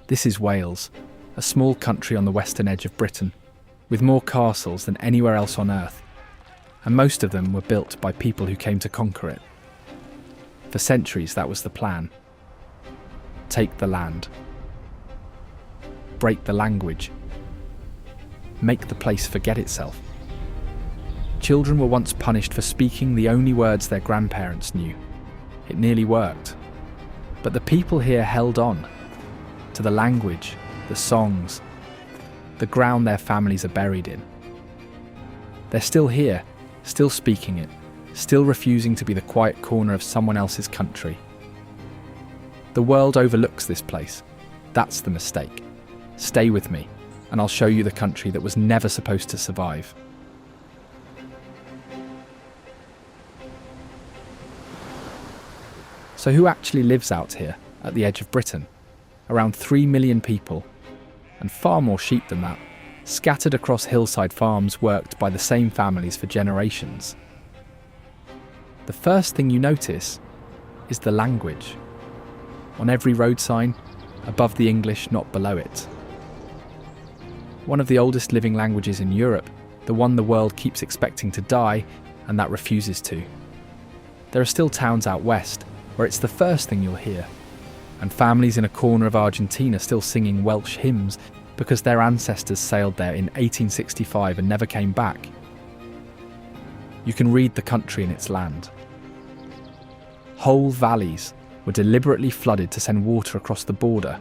This is Wales, a small country on the western edge of Britain, with more castles than anywhere else on earth, and most of them were built by people who came to conquer it. For centuries, that was the plan. Take the land. Break the language. Make the place forget itself. Children were once punished for speaking the only words their grandparents knew. It nearly worked. But the people here held on to the language, the songs, the ground their families are buried in. They're still here, still speaking it, still refusing to be the quiet corner of someone else's country. The world overlooks this place. That's the mistake. Stay with me, and I'll show you the country that was never supposed to survive. So who actually lives out here, at the edge of Britain? Around 3 million people, and far more sheep than that, scattered across hillside farms worked by the same families for generations. The first thing you notice is the language. On every road sign, above the English, not below it. One of the oldest living languages in Europe, the one the world keeps expecting to die, and that refuses to. There are still towns out west, where it's the first thing you'll hear, and families in a corner of Argentina still singing Welsh hymns because their ancestors sailed there in 1865 and never came back. You can read the country in its land. Whole valleys were deliberately flooded to send water across the border,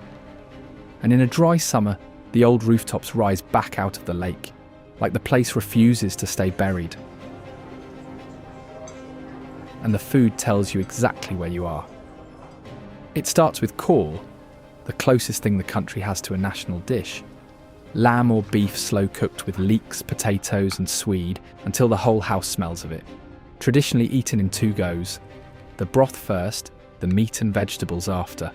and in a dry summer, the old rooftops rise back out of the lake, like the place refuses to stay buried. And the food tells you exactly where you are. It starts with Cawl, the closest thing the country has to a national dish. Lamb or beef slow cooked with leeks, potatoes and swede until the whole house smells of it. Traditionally eaten in 2 goes, the broth first, the meat and vegetables after.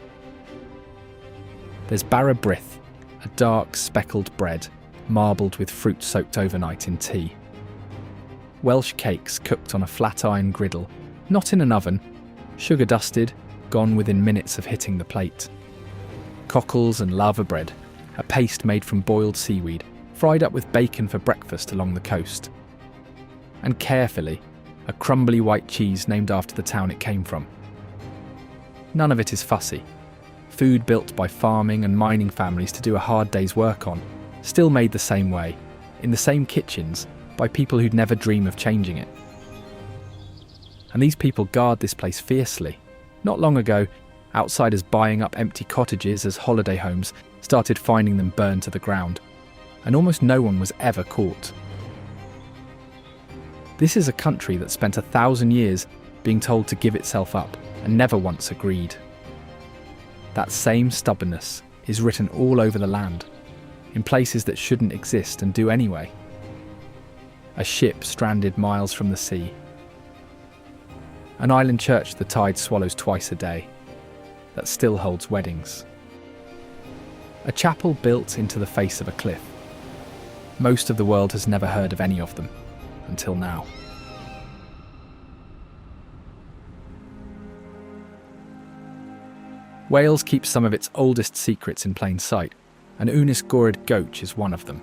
There's Bara Brith, a dark speckled bread, marbled with fruit soaked overnight in tea. Welsh cakes cooked on a flat iron griddle, not in an oven, sugar dusted, gone within minutes of hitting the plate. Cockles and lava bread, a paste made from boiled seaweed, fried up with bacon for breakfast along the coast. And carefully, a crumbly white cheese named after the town it came from. None of it is fussy. Food built by farming and mining families to do a hard day's work on, still made the same way, in the same kitchens, by people who'd never dream of changing it. And these people guard this place fiercely. Not long ago, outsiders buying up empty cottages as holiday homes started finding them burned to the ground, and almost no one was ever caught. This is a country that spent 1,000 years being told to give itself up and never once agreed. That same stubbornness is written all over the land, in places that shouldn't exist and do anyway. A ship stranded miles from the sea. An island church the tide swallows twice a day, that still holds weddings. A chapel built into the face of a cliff. Most of the world has never heard of any of them, until now. Wales keeps some of its oldest secrets in plain sight, and Ynys Gored Goch is one of them.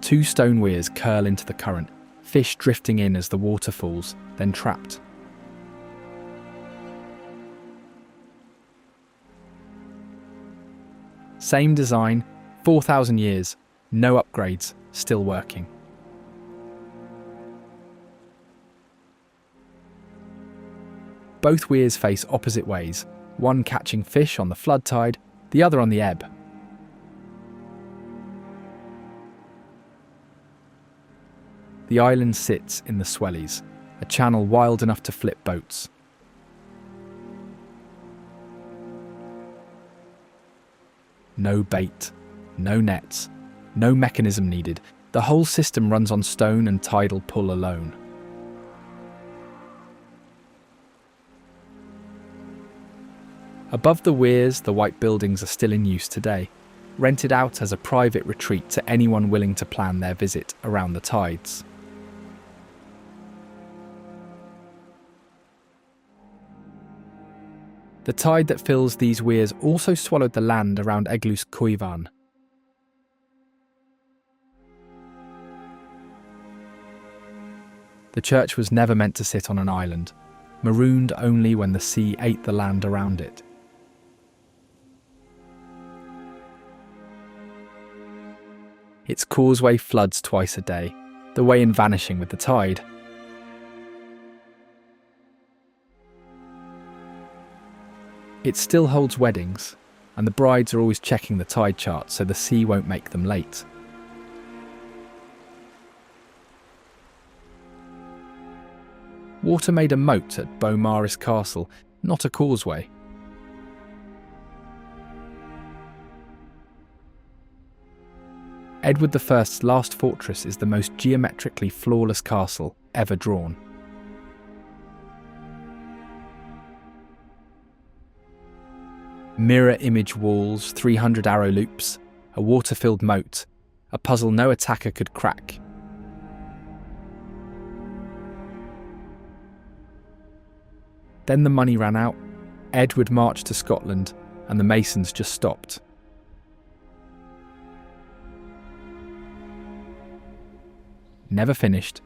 Two stone weirs curl into the current, fish drifting in as the water falls, then trapped. Same design, 4,000 years, no upgrades, still working. Both weirs face opposite ways, one catching fish on the flood tide, the other on the ebb. The island sits in the Swellies, a channel wild enough to flip boats. No bait, no nets, no mechanism needed. The whole system runs on stone and tidal pull alone. Above the weirs, the white buildings are still in use today, rented out as a private retreat to anyone willing to plan their visit around the tides. The tide that fills these weirs also swallowed the land around Eglwys Cwyfan. The church was never meant to sit on an island, marooned only when the sea ate the land around it. Its causeway floods twice a day, the way in vanishing with the tide. It still holds weddings, and the brides are always checking the tide chart so the sea won't make them late. Water made a moat at Beaumaris Castle, not a causeway. Edward I's last fortress is the most geometrically flawless castle ever drawn. Mirror image walls, 300 arrow loops, a water-filled moat, a puzzle no attacker could crack. Then the money ran out, Edward marched to Scotland, and the masons just stopped. Never finished,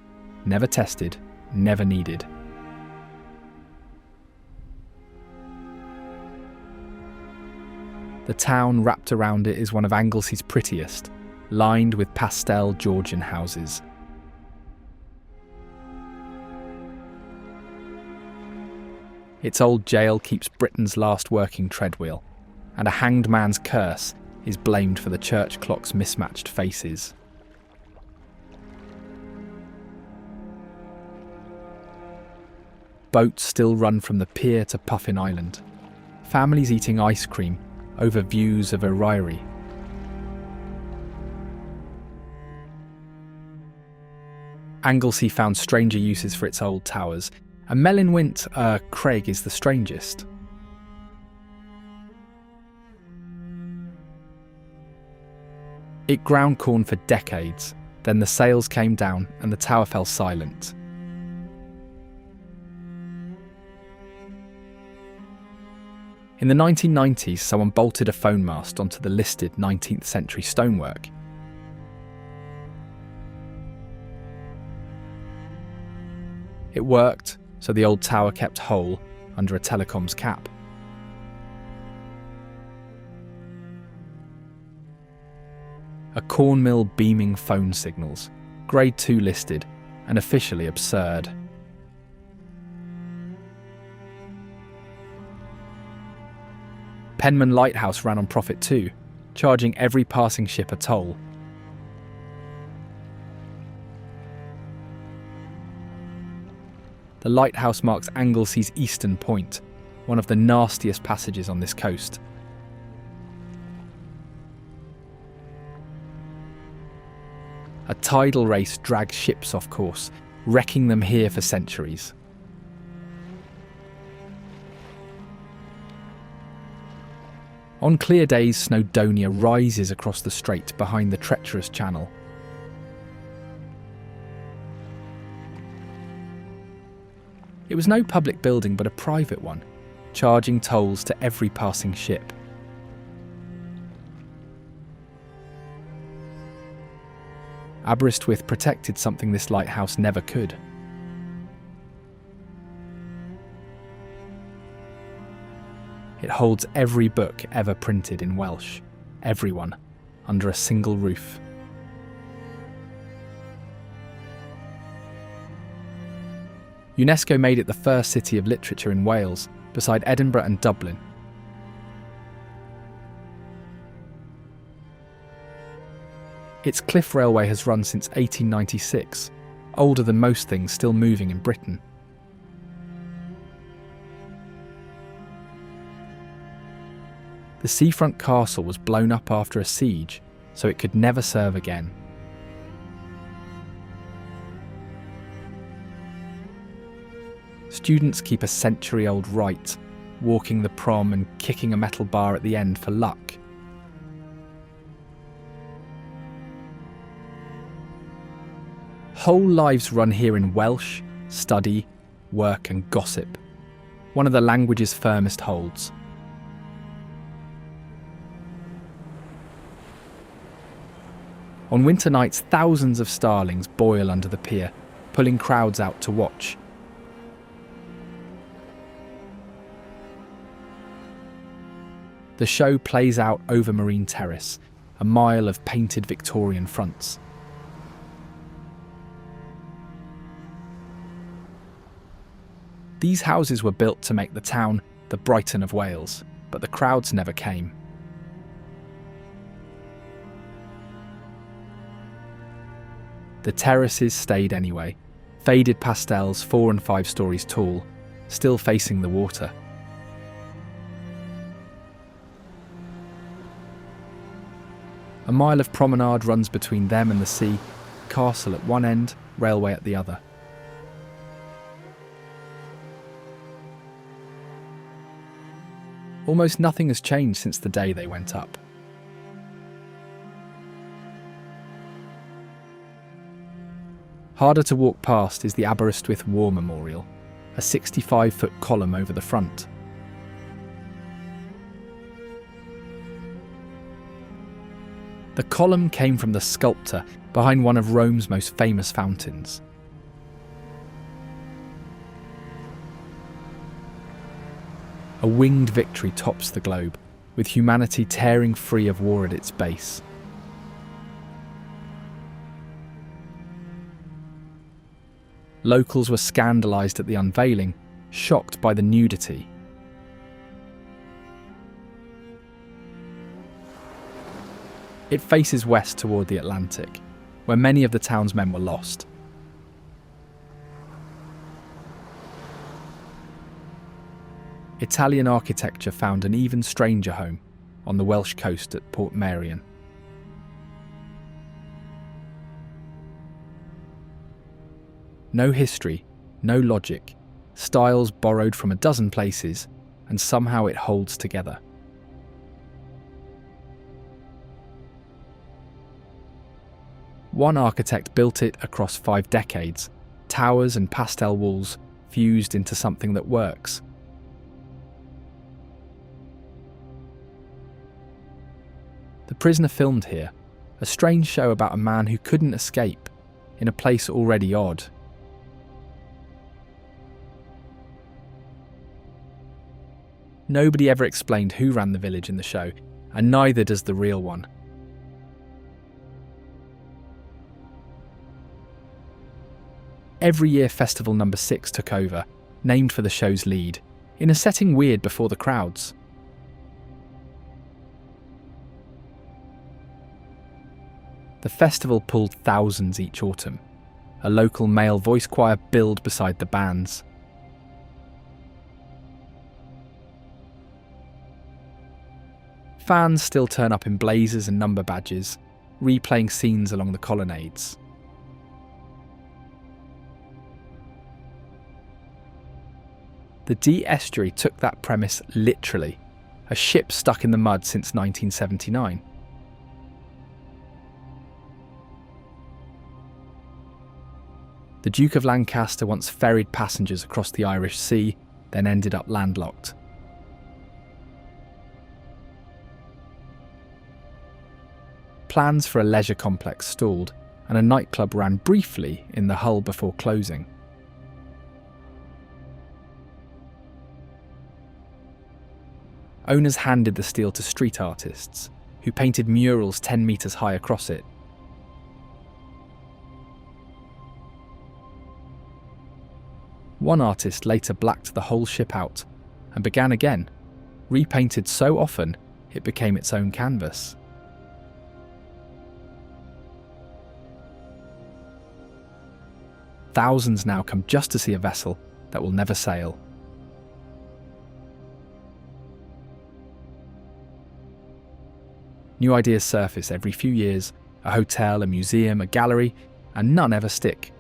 never tested, never needed. The town wrapped around it is one of Anglesey's prettiest, lined with pastel Georgian houses. Its old jail keeps Britain's last working treadwheel, and a hanged man's curse is blamed for the church clock's mismatched faces. Boats still run from the pier to Puffin Island, families eating ice cream over views of Eryri. Anglesey found stranger uses for its old towers, and Melynwynt Craig is the strangest. It ground corn for decades, then the sails came down and the tower fell silent. In the 1990s, someone bolted a phone mast onto the listed 19th century stonework. It worked, so the old tower kept whole under a telecom's cap. A corn mill beaming phone signals, Grade 2 listed, and officially absurd. Penman Lighthouse ran on profit too, charging every passing ship a toll. The lighthouse marks Anglesey's eastern point, one of the nastiest passages on this coast. A tidal race drags ships off course, wrecking them here for centuries. On clear days, Snowdonia rises across the strait behind the treacherous channel. It was no public building but a private one, charging tolls to every passing ship. Aberystwyth protected something this lighthouse never could. It holds every book ever printed in Welsh, everyone, under a single roof. UNESCO made it the first city of literature in Wales, beside Edinburgh and Dublin. Its cliff railway has run since 1896, older than most things still moving in Britain. The Seafront castle was blown up after a siege, so it could never serve again. Students keep a century-old rite, walking the prom and kicking a metal bar at the end for luck. Whole lives run here in Welsh, study, work and gossip, one of the language's firmest holds. On winter nights, thousands of starlings boil under the pier, pulling crowds out to watch. The show plays out over Marine Terrace, a mile of painted Victorian fronts. These houses were built to make the town the Brighton of Wales, but the crowds never came. The terraces stayed anyway, faded pastels 4 and 5 stories tall, still facing the water. A mile of promenade runs between them and the sea, castle at one end, railway at the other. Almost nothing has changed since the day they went up. Harder to walk past is the Aberystwyth War Memorial, a 65-foot column over the front. The column came from the sculptor behind one of Rome's most famous fountains. A winged victory tops the globe, with humanity tearing free of war at its base. Locals were scandalised at the unveiling, shocked by the nudity. It faces west toward the Atlantic, where many of the town's men were lost. Italian architecture found an even stranger home on the Welsh coast at Portmeirion. No history, no logic, styles borrowed from a dozen places, and somehow it holds together. One architect built it across 5 decades, towers and pastel walls fused into something that works. The Prisoner filmed here, a strange show about a man who couldn't escape, in a place already odd. Nobody ever explained who ran the village in the show, and neither does the real one. Every year Festival No. 6 took over, named for the show's lead, in a setting weird before the crowds. The festival pulled thousands each autumn. A local male voice choir billed beside the bands. Fans still turn up in blazers and number badges, replaying scenes along the colonnades. The Dee estuary took that premise literally, a ship stuck in the mud since 1979. The Duke of Lancaster once ferried passengers across the Irish Sea, then ended up landlocked. Plans for a leisure complex stalled, and a nightclub ran briefly in the hull before closing. Owners handed the steel to street artists, who painted murals 10 metres high across it. One artist later blacked the whole ship out and began again, repainted so often it became its own canvas. Thousands now come just to see a vessel that will never sail. New ideas surface every few years, a hotel, a museum, a gallery, and none ever stick.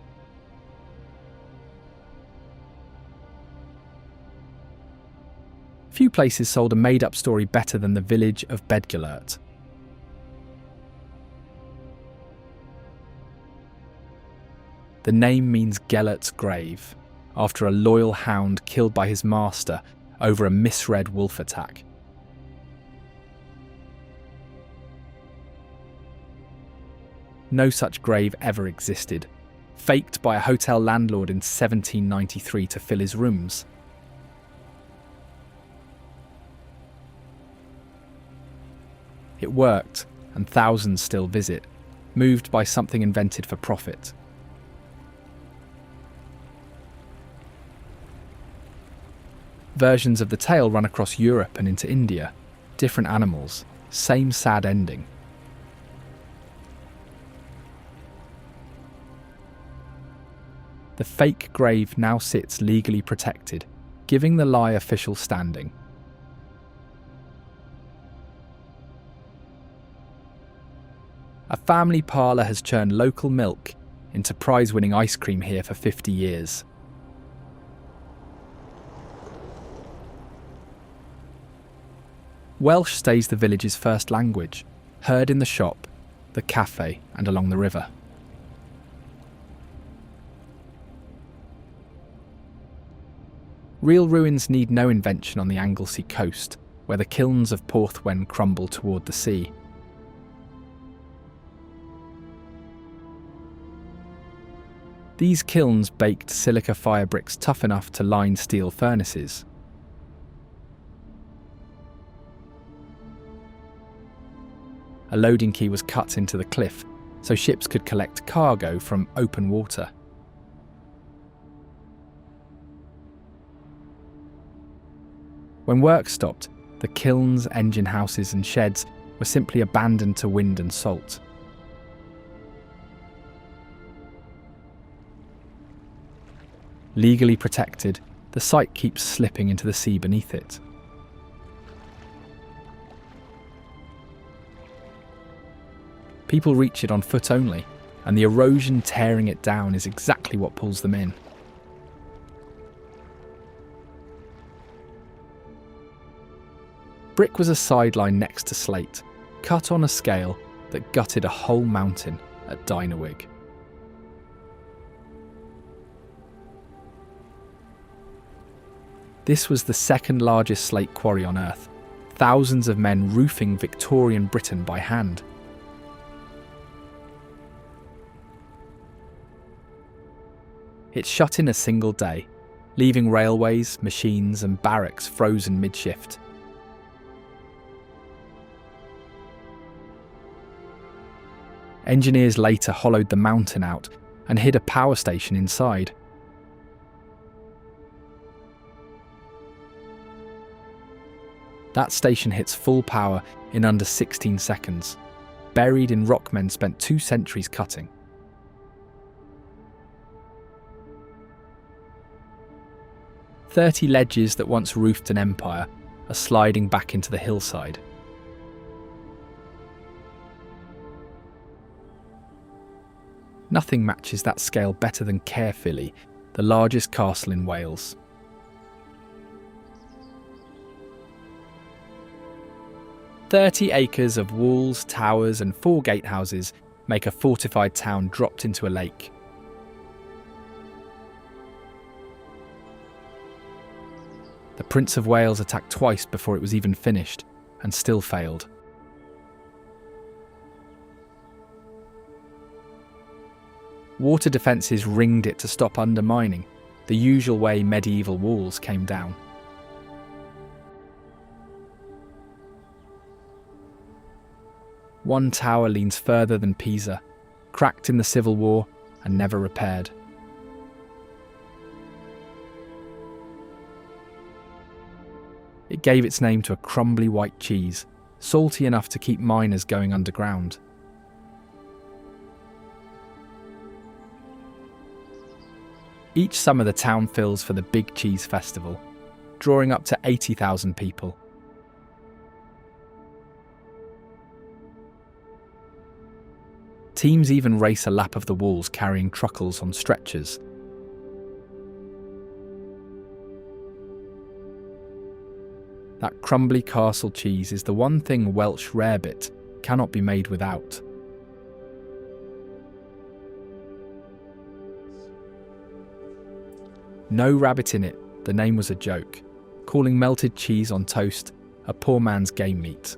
Few places sold a made-up story better than the village of Bedgelert. The name means Gelert's grave, after a loyal hound killed by his master over a misread wolf attack. No such grave ever existed, faked by a hotel landlord in 1793 to fill his rooms. It worked, and thousands still visit, moved by something invented for profit. Versions of the tale run across Europe and into India. Different animals, same sad ending. The fake grave now sits legally protected, giving the lie official standing. A family parlour has churned local milk into prize-winning ice cream here for 50 years. Welsh stays the village's first language, heard in the shop, the cafe, and along the river. Real ruins need no invention on the Anglesey coast, where the kilns of Portmeirion crumble toward the sea. These kilns baked silica fire bricks tough enough to line steel furnaces. A loading quay was cut into the cliff so ships could collect cargo from open water. When work stopped, the kilns, engine houses and sheds were simply abandoned to wind and salt. Legally protected, the site keeps slipping into the sea beneath it. People reach it on foot only, and the erosion tearing it down is exactly what pulls them in. Brick was a sideline next to Slate, cut on a scale that gutted a whole mountain at Dynawig. This was the second largest slate quarry on Earth, thousands of men roofing Victorian Britain by hand. It shut in a single day, leaving railways, machines and barracks frozen mid-shift. Engineers later hollowed the mountain out and hid a power station inside. That station hits full power in under 16 seconds, buried in rock men spent 2 centuries cutting. "30 ledges that once roofed an empire are sliding back into the hillside. Nothing matches that scale better than Caerphilly, the largest castle in Wales. "30 acres of walls, towers and 4 gatehouses make a fortified town dropped into a lake. The Prince of Wales attacked twice before it was even finished, and still failed. Water defences ringed it to stop undermining, the usual way medieval walls came down. One tower leans further than Pisa, cracked in the Civil War and never repaired. It gave its name to a crumbly white cheese, salty enough to keep miners going underground. Each summer the town fills for the Big Cheese Festival, drawing up to 80,000 people. Teams even race a lap of the walls carrying truckles on stretchers. That crumbly castle cheese is the one thing Welsh rarebit cannot be made without. No rabbit in it, the name was a joke, calling melted cheese on toast a poor man's game meat.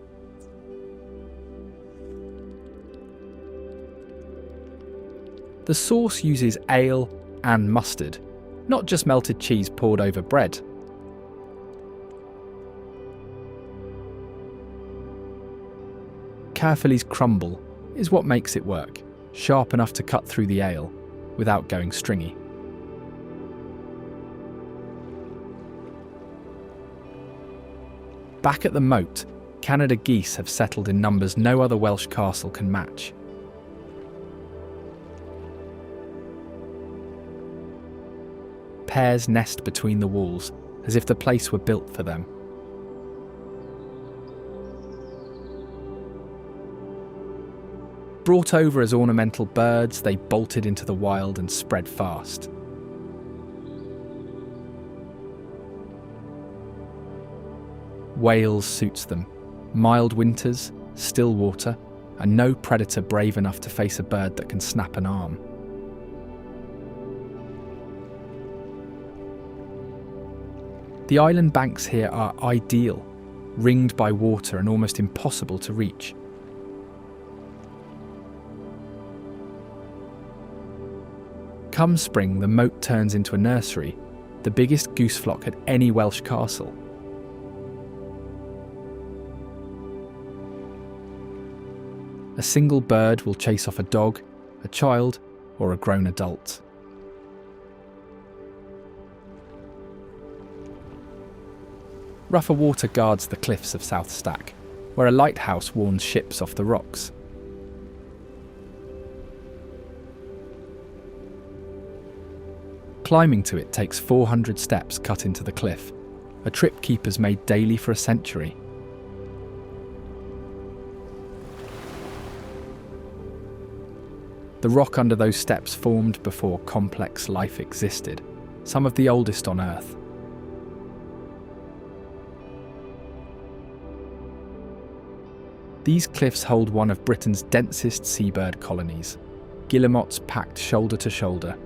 The sauce uses ale and mustard, not just melted cheese poured over bread. Caerphilly's crumble is what makes it work, sharp enough to cut through the ale without going stringy. Back at the moat, Canada geese have settled in numbers no other Welsh castle can match. Pairs nest between the walls as if the place were built for them. Brought over as ornamental birds, they bolted into the wild and spread fast. Wales suits them. Mild winters, still water, and no predator brave enough to face a bird that can snap an arm. The island banks here are ideal, ringed by water and almost impossible to reach. Come spring, the moat turns into a nursery, the biggest goose flock at any Welsh castle. A single bird will chase off a dog, a child, or a grown adult. Rougher water guards the cliffs of South Stack, where a lighthouse warns ships off the rocks. Climbing to it takes 400 steps cut into the cliff, a trip keepers made daily for a century. The rock under those steps formed before complex life existed, some of the oldest on Earth. These cliffs hold one of Britain's densest seabird colonies, guillemots packed shoulder to shoulder.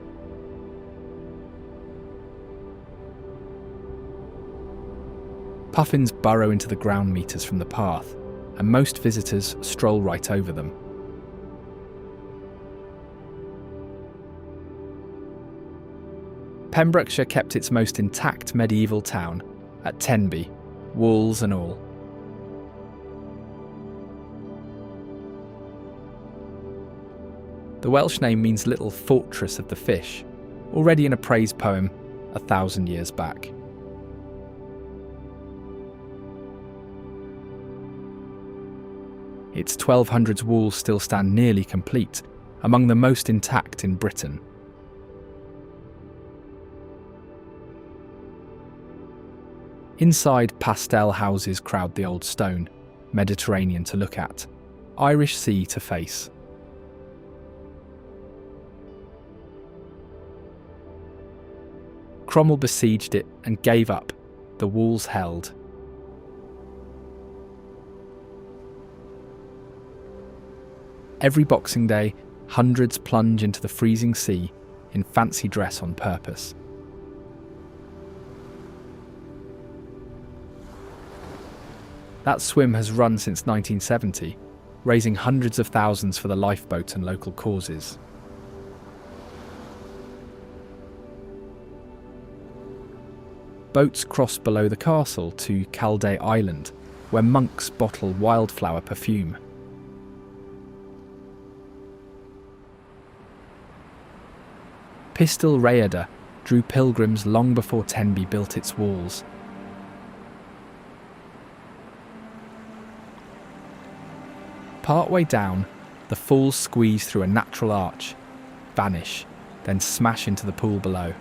Puffins burrow into the ground meters from the path, and most visitors stroll right over them. Pembrokeshire kept its most intact medieval town at Tenby, walls and all. The Welsh name means Little Fortress of the Fish, already in a praise poem 1,000 years back. Its 1200s walls still stand nearly complete, among the most intact in Britain. Inside, pastel houses crowd the old stone, Mediterranean to look at, Irish Sea to face. Cromwell besieged it and gave up. The walls held. Every Boxing Day, hundreds plunge into the freezing sea in fancy dress on purpose. That swim has run since 1970, raising hundreds of thousands for the lifeboat and local causes. Boats cross below the castle to Calday Island, where monks bottle wildflower perfume. Pistol Rhaeadr drew pilgrims long before Tenby built its walls. Partway down, the falls squeeze through a natural arch, vanish, then smash into the pool below.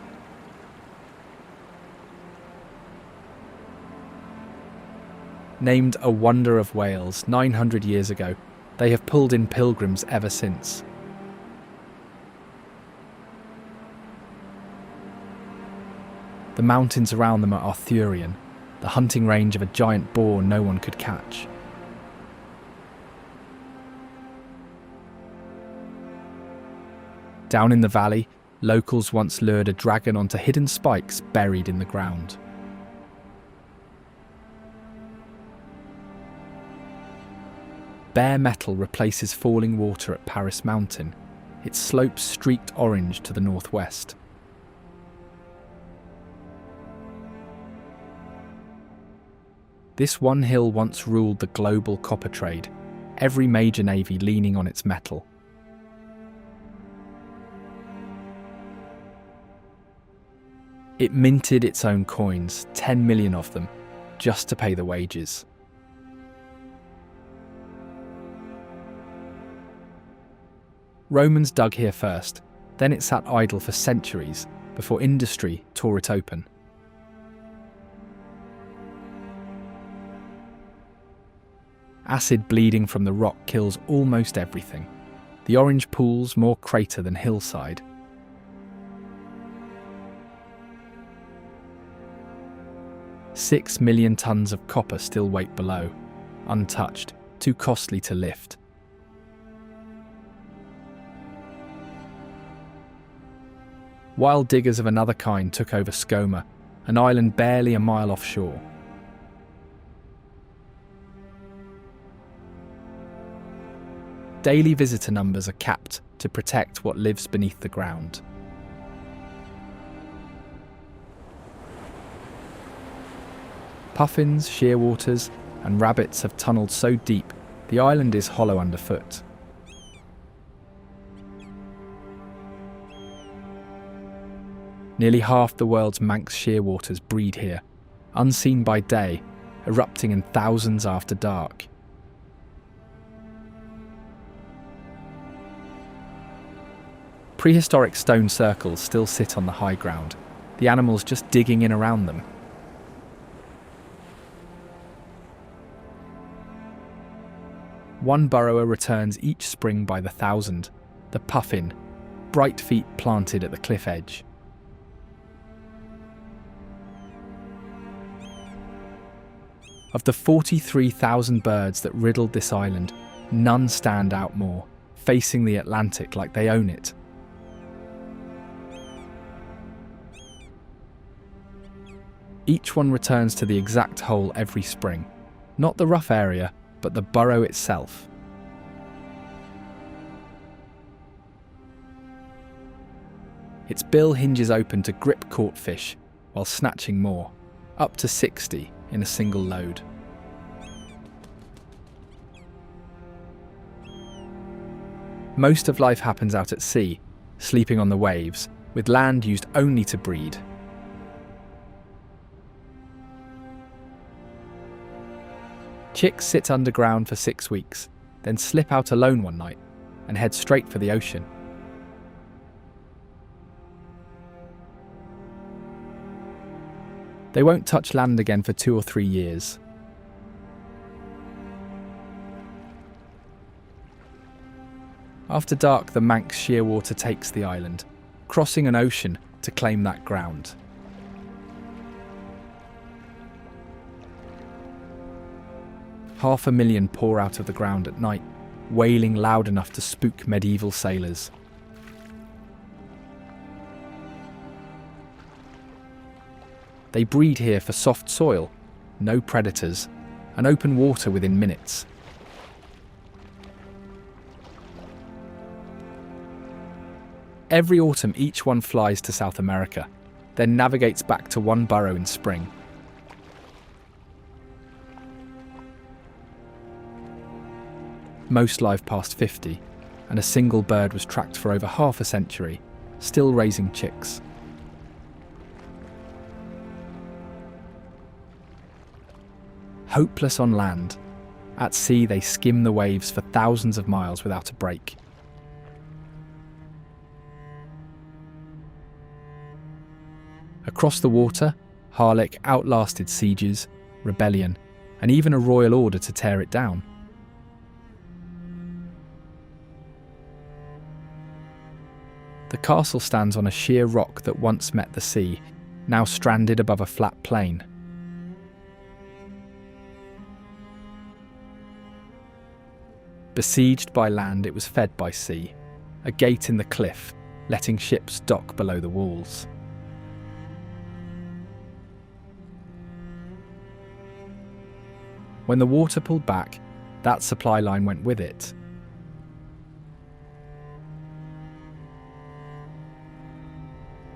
Named a wonder of Wales 900 years ago, they have pulled in pilgrims ever since. The mountains around them are Arthurian, the hunting range of a giant boar no one could catch. Down in the valley, locals once lured a dragon onto hidden spikes buried in the ground. Bare metal replaces falling water at Paris Mountain, its slopes streaked orange to the northwest. This one hill once ruled the global copper trade, every major navy leaning on its metal. It minted its own coins, 10 million of them, just to pay the wages. Romans dug here first, then it sat idle for centuries before industry tore it open. Acid bleeding from the rock kills almost everything. The orange pool's more crater than hillside. "6 million tons of copper still wait below, untouched, too costly to lift." Wild diggers of another kind took over Skoma, an island barely a mile offshore. Daily visitor numbers are capped to protect what lives beneath the ground. Puffins, shearwaters, and rabbits have tunnelled so deep the island is hollow underfoot. Nearly half the world's Manx shearwaters breed here, unseen by day, erupting in thousands after dark. Prehistoric stone circles still sit on the high ground, the animals just digging in around them. One burrower returns each spring by the thousand, the puffin, bright feet planted at the cliff edge. Of the 43,000 birds that riddled this island, none stand out more, facing the Atlantic like they own it. Each one returns to the exact hole every spring, not the rough area, but the burrow itself. Its bill hinges open to grip caught fish while snatching more, up to 60 in a single load. Most of life happens out at sea, sleeping on the waves, with land used only to breed. Chicks sit underground for 6 weeks, then slip out alone one night and head straight for the ocean. They won't touch land again for 2 or 3 years. After dark, the Manx shearwater takes the island, crossing an ocean to claim that ground. 500,000 pour out of the ground at night, wailing loud enough to spook medieval sailors. They breed here for soft soil, no predators, and open water within minutes. Every autumn each one flies to South America, then navigates back to one burrow in spring. Most live past 50, and a single bird was tracked for over half a century, still raising chicks. Hopeless on land, at sea they skim the waves for thousands of miles without a break. Across the water, Harlech outlasted sieges, rebellion, and even a royal order to tear it down. The castle stands on a sheer rock that once met the sea, now stranded above a flat plain. Besieged by land, it was fed by sea, a gate in the cliff, letting ships dock below the walls. When the water pulled back, that supply line went with it.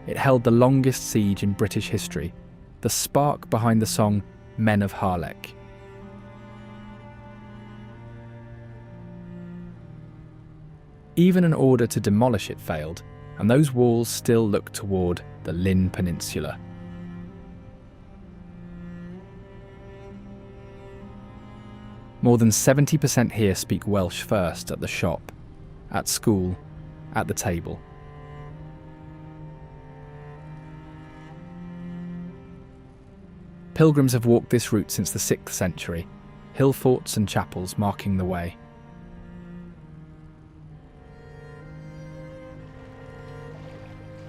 It held the longest siege in British history, the spark behind the song Men of Harlech. Even an order to demolish it failed, and those walls still look toward the Llŷn Peninsula. More than 70% here speak Welsh first at the shop, at school, at the table. Pilgrims have walked this route since the 6th century, hill forts and chapels marking the way.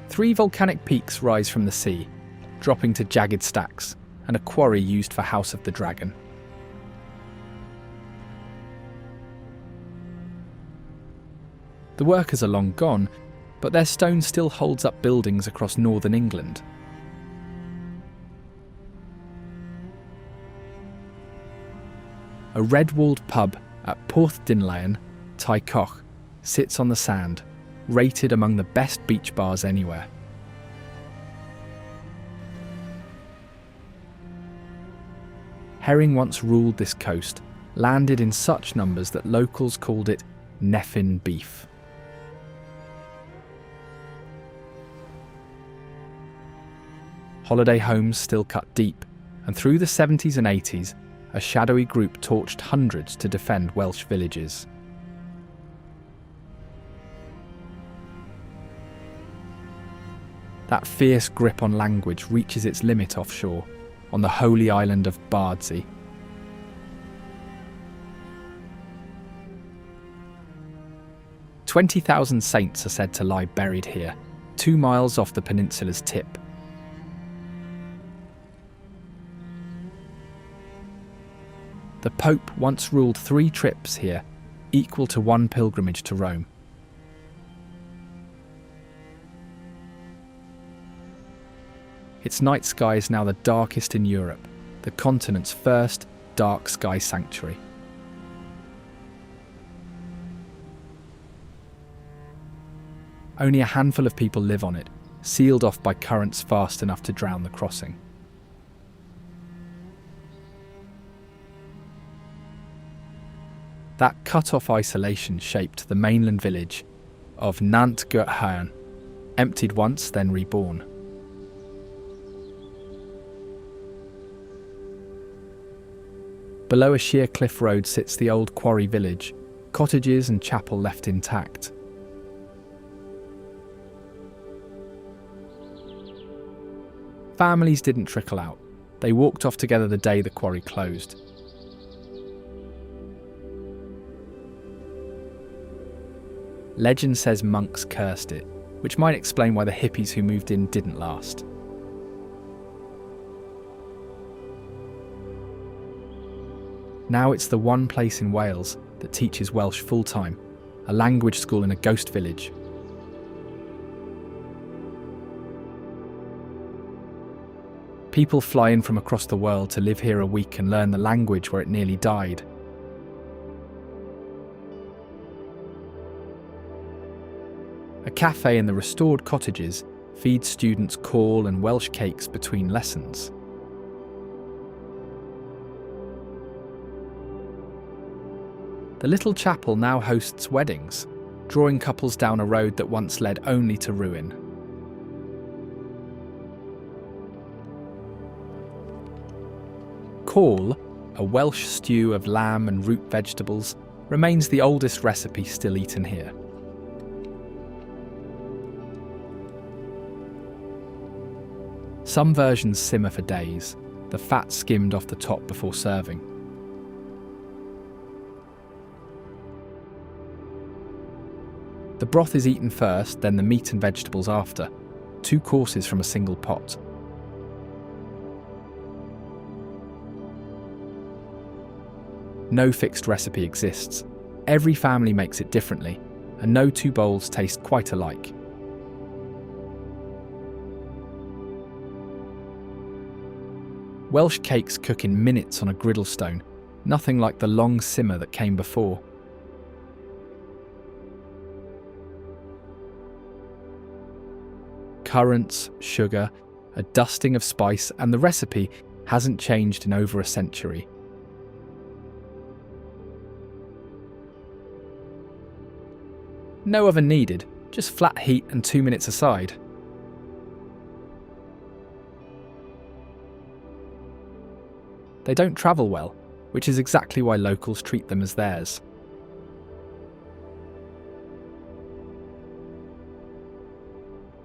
Three volcanic peaks rise from the sea, dropping to jagged stacks, and a quarry used for House of the Dragon. The workers are long gone, but their stone still holds up buildings across northern England. A red-walled pub at Portmeirion, Coch, sits on the sand, rated among the best beach bars anywhere. Herring once ruled this coast, landed in such numbers that locals called it Neffin beef. Holiday homes still cut deep, and through the 70s and 80s, a shadowy group torched hundreds to defend Welsh villages. That fierce grip on language reaches its limit offshore, on the holy island of Bardsey. "20,000 saints are said to lie buried here, 2 miles off the peninsula's tip. The Pope once ruled 3 trips here, equal to 1 pilgrimage to Rome. Its night sky is now the darkest in Europe, the continent's first dark sky sanctuary. Only a handful of people live on it, sealed off by currents fast enough to drown the crossing. That cut-off isolation shaped the mainland village of Llŷn, emptied once, then reborn. Below a sheer cliff road sits the old quarry village, cottages and chapel left intact. Families didn't trickle out. They walked off together the day the quarry closed. Legend says monks cursed it, which might explain why the hippies who moved in didn't last. Now it's the one place in Wales that teaches Welsh full-time, a language school in a ghost village. People fly in from across the world to live here a week and learn the language where it nearly died. A cafe in the restored cottages feeds students Cawl and Welsh cakes between lessons. The little chapel now hosts weddings, drawing couples down a road that once led only to ruin. Cawl, a Welsh stew of lamb and root vegetables, remains the oldest recipe still eaten here. Some versions simmer for days, the fat skimmed off the top before serving. The broth is eaten first, then the meat and vegetables after, 2 courses from a single pot. No fixed recipe exists. Every family makes it differently, and no 2 bowls taste quite alike. Welsh cakes cook in minutes on a griddle stone, nothing like the long simmer that came before. Currants, sugar, a dusting of spice, and the recipe hasn't changed in over a century. No oven needed, just flat heat and 2 minutes aside. They don't travel well, which is exactly why locals treat them as theirs.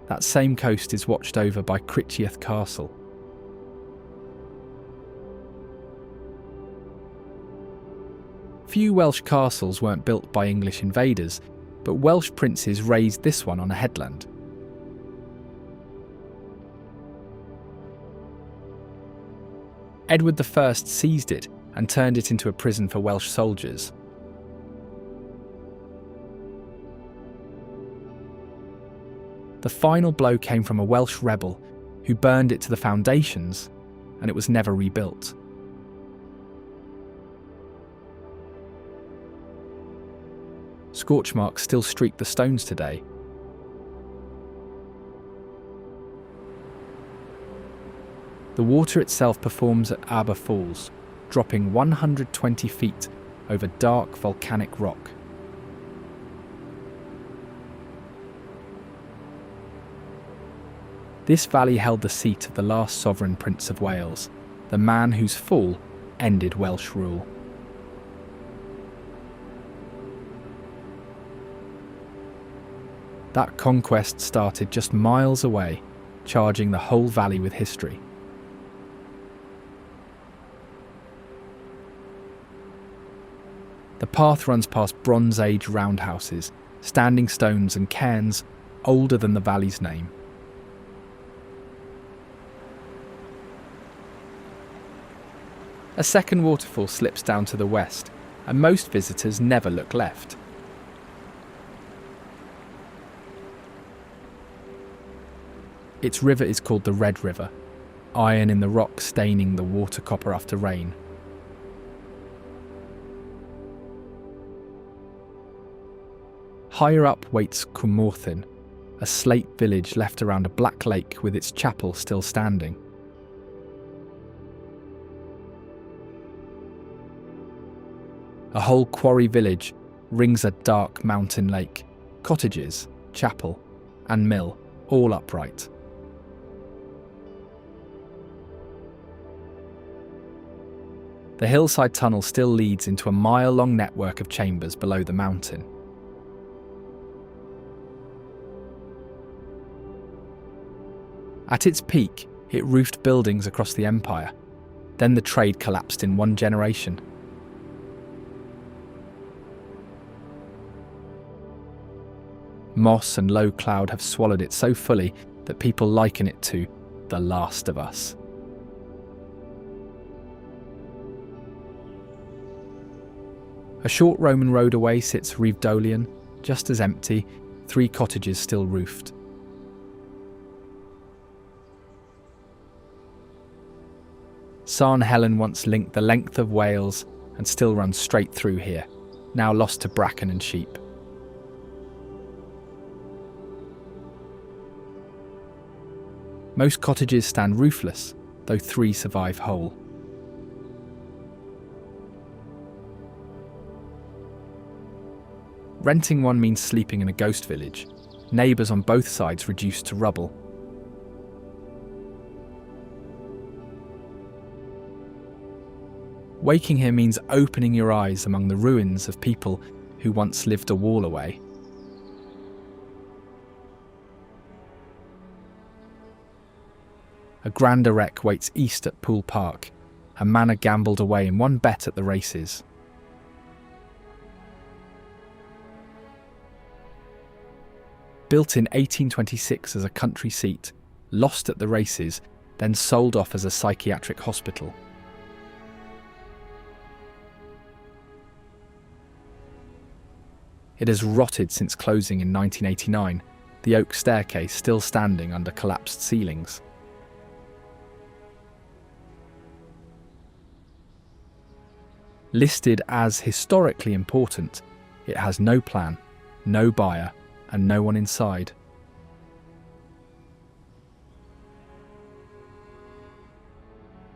That same coast is watched over by Criccieth Castle. Few Welsh castles weren't built by English invaders, but Welsh princes raised this one on a headland. Edward I seized it and turned it into a prison for Welsh soldiers. The final blow came from a Welsh rebel who burned it to the foundations, and it was never rebuilt. Scorch marks still streak the stones today. The water itself performs at Aber Falls, dropping 120 feet over dark volcanic rock. This valley held the seat of the last sovereign Prince of Wales, the man whose fall ended Welsh rule. That conquest started just miles away, charging the whole valley with history. The path runs past Bronze Age roundhouses, standing stones and cairns older than the valley's name. A second waterfall slips down to the west, and most visitors never look left. Its river is called the Red River, iron in the rock staining the water copper after rain. Higher up waits Cwmorthyn, a slate village left around a black lake with its chapel still standing. A whole quarry village rings a dark mountain lake, cottages, chapel, and mill, all upright. The hillside tunnel still leads into a mile-long network of chambers below the mountain. At its peak, it roofed buildings across the empire. Then the trade collapsed in one generation. Moss and low cloud have swallowed it so fully that people liken it to the Last of Us. A short Roman road away sits Rhydolion, just as empty, 3 cottages still roofed. Sarn Helen once linked the length of Wales and still runs straight through here, now lost to bracken and sheep. Most cottages stand roofless, though 3 survive whole. Renting one means sleeping in a ghost village, neighbours on both sides reduced to rubble. Waking here means opening your eyes among the ruins of people who once lived a wall away. A grander wreck waits east at Poole Park, a manor gambled away in one bet at the races. Built in 1826 as a country seat, lost at the races, then sold off as a psychiatric hospital. It has rotted since closing in 1989, the oak staircase still standing under collapsed ceilings. Listed as historically important, it has no plan, no buyer, and no one inside.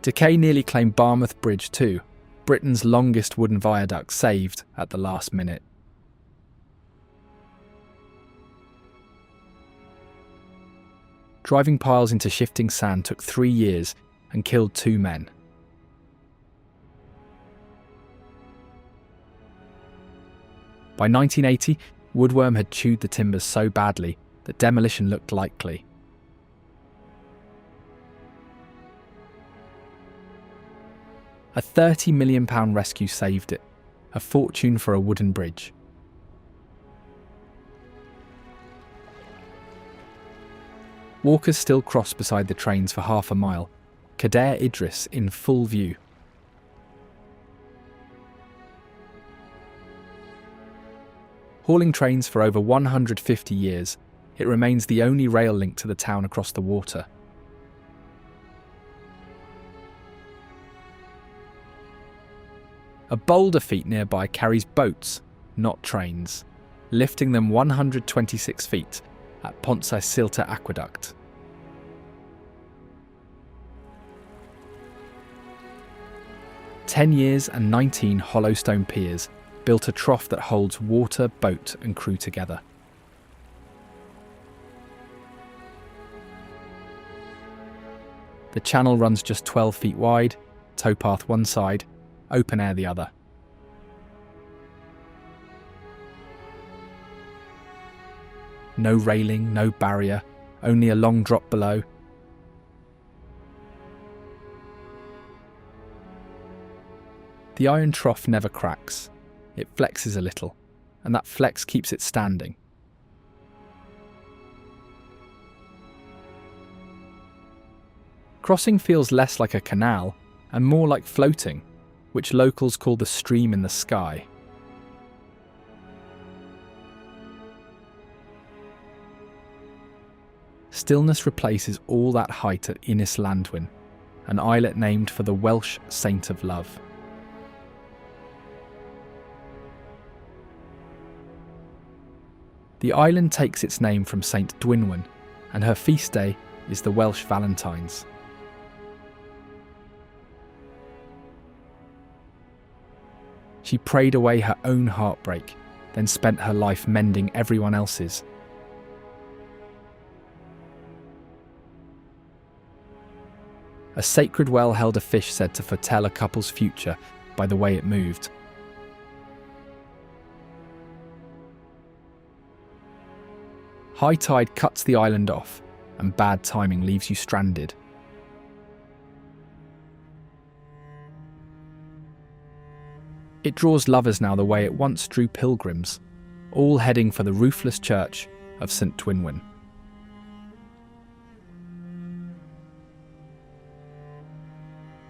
Decay nearly claimed Barmouth Bridge too, Britain's longest wooden viaduct saved at the last minute. Driving piles into shifting sand took 3 years and killed 2 men. By 1980, woodworm had chewed the timbers so badly that demolition looked likely. A £30 million rescue saved it, a fortune for a wooden bridge. Walkers still cross beside the trains for half a mile, Cadair Idris in full view. Hauling trains for over 150 years, it remains the only rail link to the town across the water. A boulder feat nearby carries boats, not trains, lifting them 126 feet at Pont-y-Silta Aqueduct. "10 years and 19 hollow stone piers built a trough that holds water, boat and crew together. The channel runs just 12 feet wide, towpath one side, open air the other. No railing, no barrier, only a long drop below. The iron trough never cracks. It flexes a little, and that flex keeps it standing. Crossing feels less like a canal and more like floating, which locals call the stream in the sky. Stillness replaces all that height at Ynys Llanddwyn, an islet named for the Welsh saint of love. The island takes its name from Saint Dwynwen, and her feast day is the Welsh Valentine's. She prayed away her own heartbreak, then spent her life mending everyone else's. A sacred well held a fish said to foretell a couple's future by the way it moved. High tide cuts the island off, and bad timing leaves you stranded. It draws lovers now the way it once drew pilgrims, all heading for the roofless church of St Dwynwen.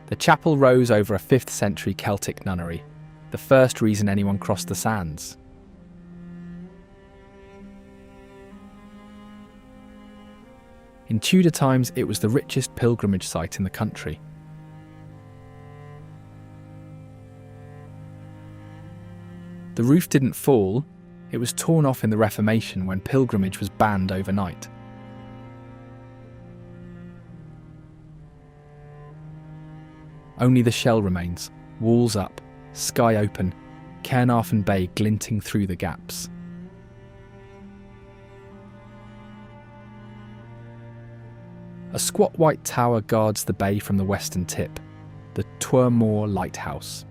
The chapel rose over a 5th century Celtic nunnery, the first reason anyone crossed the sands. In Tudor times, it was the richest pilgrimage site in the country. The roof didn't fall, it was torn off in the Reformation when pilgrimage was banned overnight. Only the shell remains, walls up, sky open, Caernarfon Bay glinting through the gaps. A squat white tower guards the bay from the western tip, the Twr Mor Lighthouse.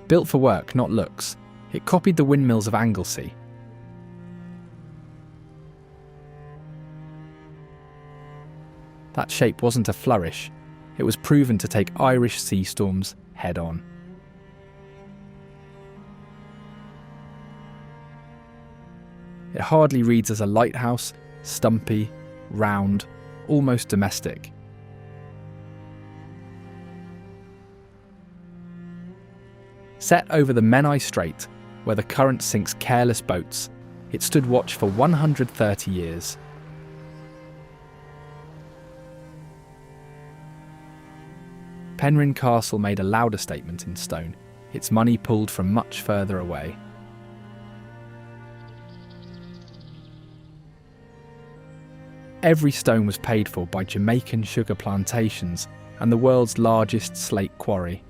Built for work, not looks, it copied the windmills of Anglesey. That shape wasn't a flourish, it was proven to take Irish sea storms head on. It hardly reads as a lighthouse, stumpy, round, almost domestic. Set over the Menai Strait, where the current sinks careless boats, it stood watch for 130 years. Penrhyn Castle made a louder statement in stone, its money pulled from much further away. Every stone was paid for by Jamaican sugar plantations and the world's largest slate quarry.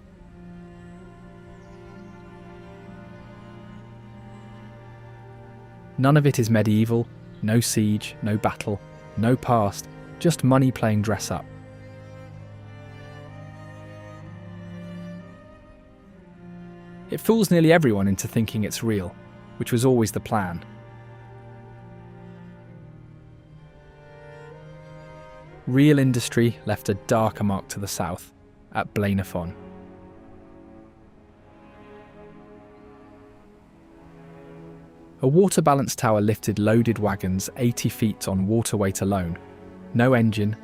None of it is medieval, no siege, no battle, no past, just money playing dress up. It fools nearly everyone into thinking it's real, which was always the plan. Real industry left a darker mark to the south, at Blaenafon. A water balance tower lifted loaded wagons 80 feet on water weight alone. No engine,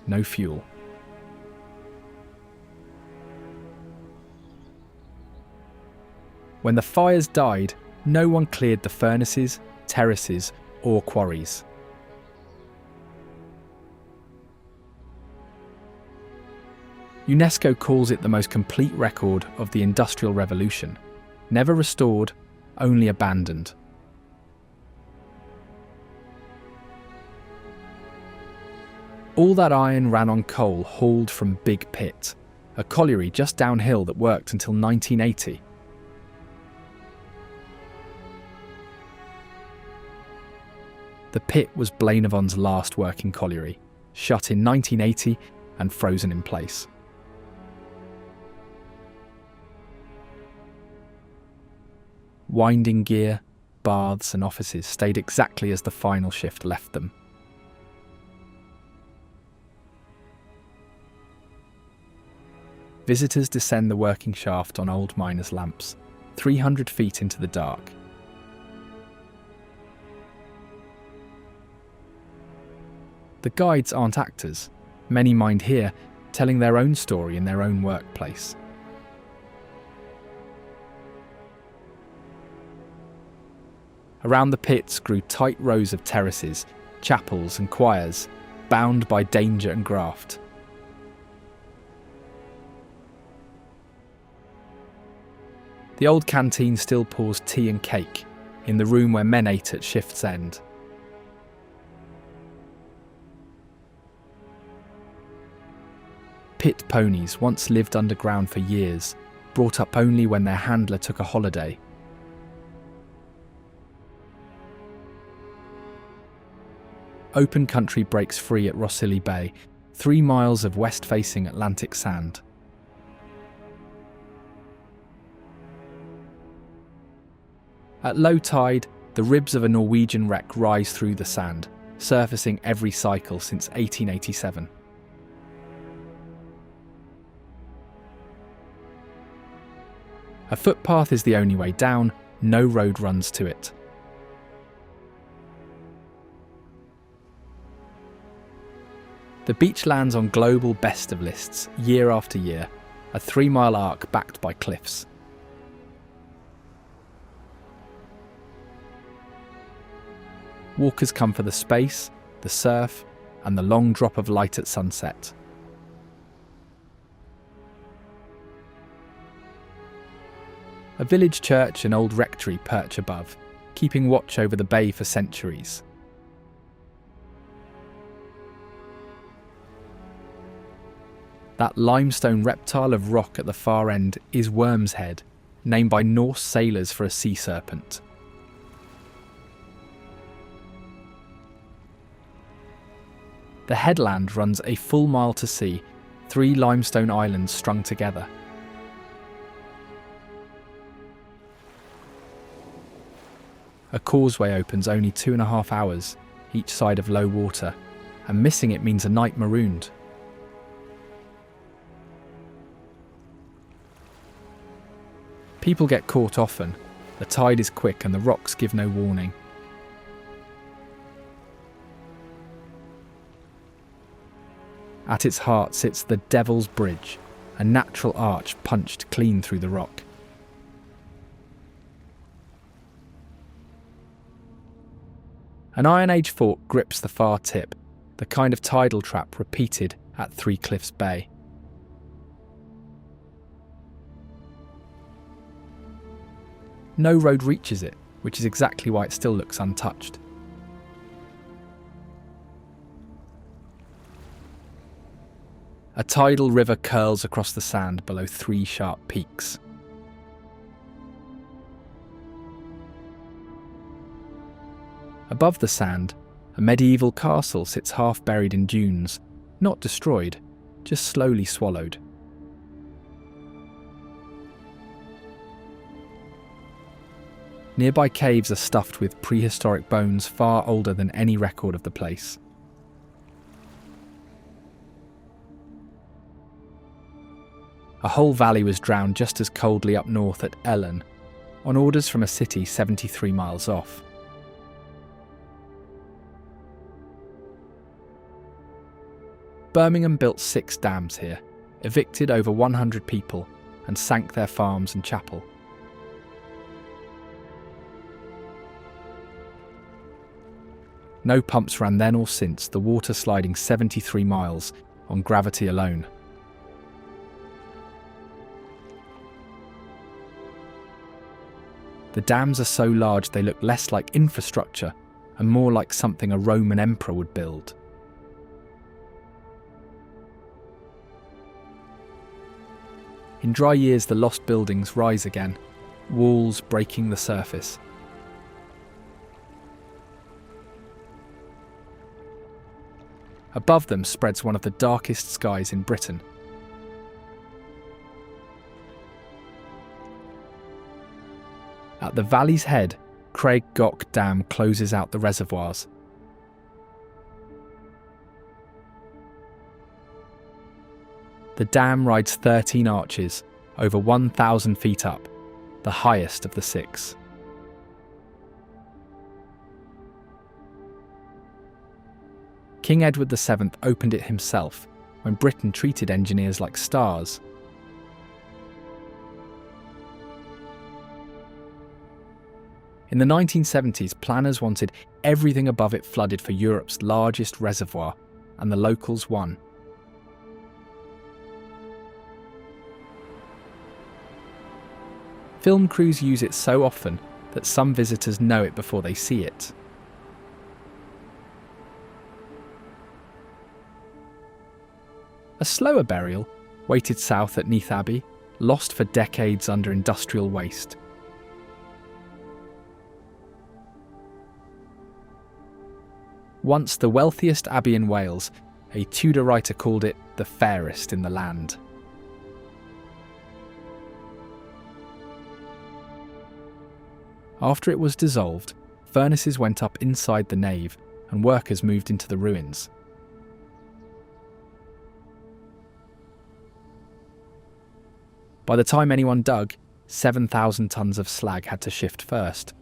no fuel. When the fires died, no one cleared the furnaces, terraces, or quarries. UNESCO calls it the most complete record of the Industrial Revolution. Never restored, only abandoned. All that iron ran on coal hauled from Big Pit, a colliery just downhill that worked until 1980. The pit was Blaenavon's last working colliery, shut in 1980 and frozen in place. Winding gear, baths and offices stayed exactly as the final shift left them. Visitors descend the working shaft on old miners' lamps, 300 feet into the dark. The guides aren't actors. Many mined here, telling their own story in their own workplace. Around the pits grew tight rows of terraces, chapels and choirs, bound by danger and graft. The old canteen still pours tea and cake in the room where men ate at shift's end. Pit ponies once lived underground for years, brought up only when their handler took a holiday. Open country breaks free at Rossilly Bay, 3 miles of west-facing Atlantic sand. At low tide, the ribs of a Norwegian wreck rise through the sand, surfacing every cycle since 1887. A footpath is the only way down, no road runs to it. The beach lands on global best of lists year after year, a 3-mile arc backed by cliffs. Walkers come for the space, the surf, and the long drop of light at sunset. A village church and old rectory perch above, keeping watch over the bay for centuries. That limestone reptile of rock at the far end is Worm's Head, named by Norse sailors for a sea serpent. The headland runs a full mile to sea, 3 limestone islands strung together. A causeway opens only 2.5 hours, each side of low water, and missing it means a night marooned. People get caught often, the tide is quick and the rocks give no warning. At its heart sits the Devil's Bridge, a natural arch punched clean through the rock. An Iron Age fork grips the far tip, the kind of tidal trap repeated at Three Cliffs Bay. No road reaches it, which is exactly why it still looks untouched. A tidal river curls across the sand below three sharp peaks. Above the sand, a medieval castle sits half buried in dunes, not destroyed, just slowly swallowed. Nearby caves are stuffed with prehistoric bones far older than any record of the place. A whole valley was drowned just as coldly up north at Llŷn, on orders from a city 73 miles off. Birmingham built 6 dams here, evicted over 100 people, and sank their farms and chapel. No pumps ran then or since, the water sliding 73 miles on gravity alone. The dams are so large they look less like infrastructure and more like something a Roman emperor would build. In dry years, the lost buildings rise again, walls breaking the surface. Above them spreads one of the darkest skies in Britain. At the valley's head, Craig Goch Dam closes out the reservoirs. The dam rides 13 arches, over 1,000 feet up, the highest of the 6. King Edward VII opened it himself when Britain treated engineers like stars. In the 1970s, planners wanted everything above it flooded for Europe's largest reservoir, and the locals won. Film crews use it so often that some visitors know it before they see it. A slower burial waited south at Neath Abbey, lost for decades under industrial waste. Once the wealthiest abbey in Wales, a Tudor writer called it the fairest in the land. After it was dissolved, furnaces went up inside the nave and workers moved into the ruins. By the time anyone dug, 7,000 tons of slag had to shift first.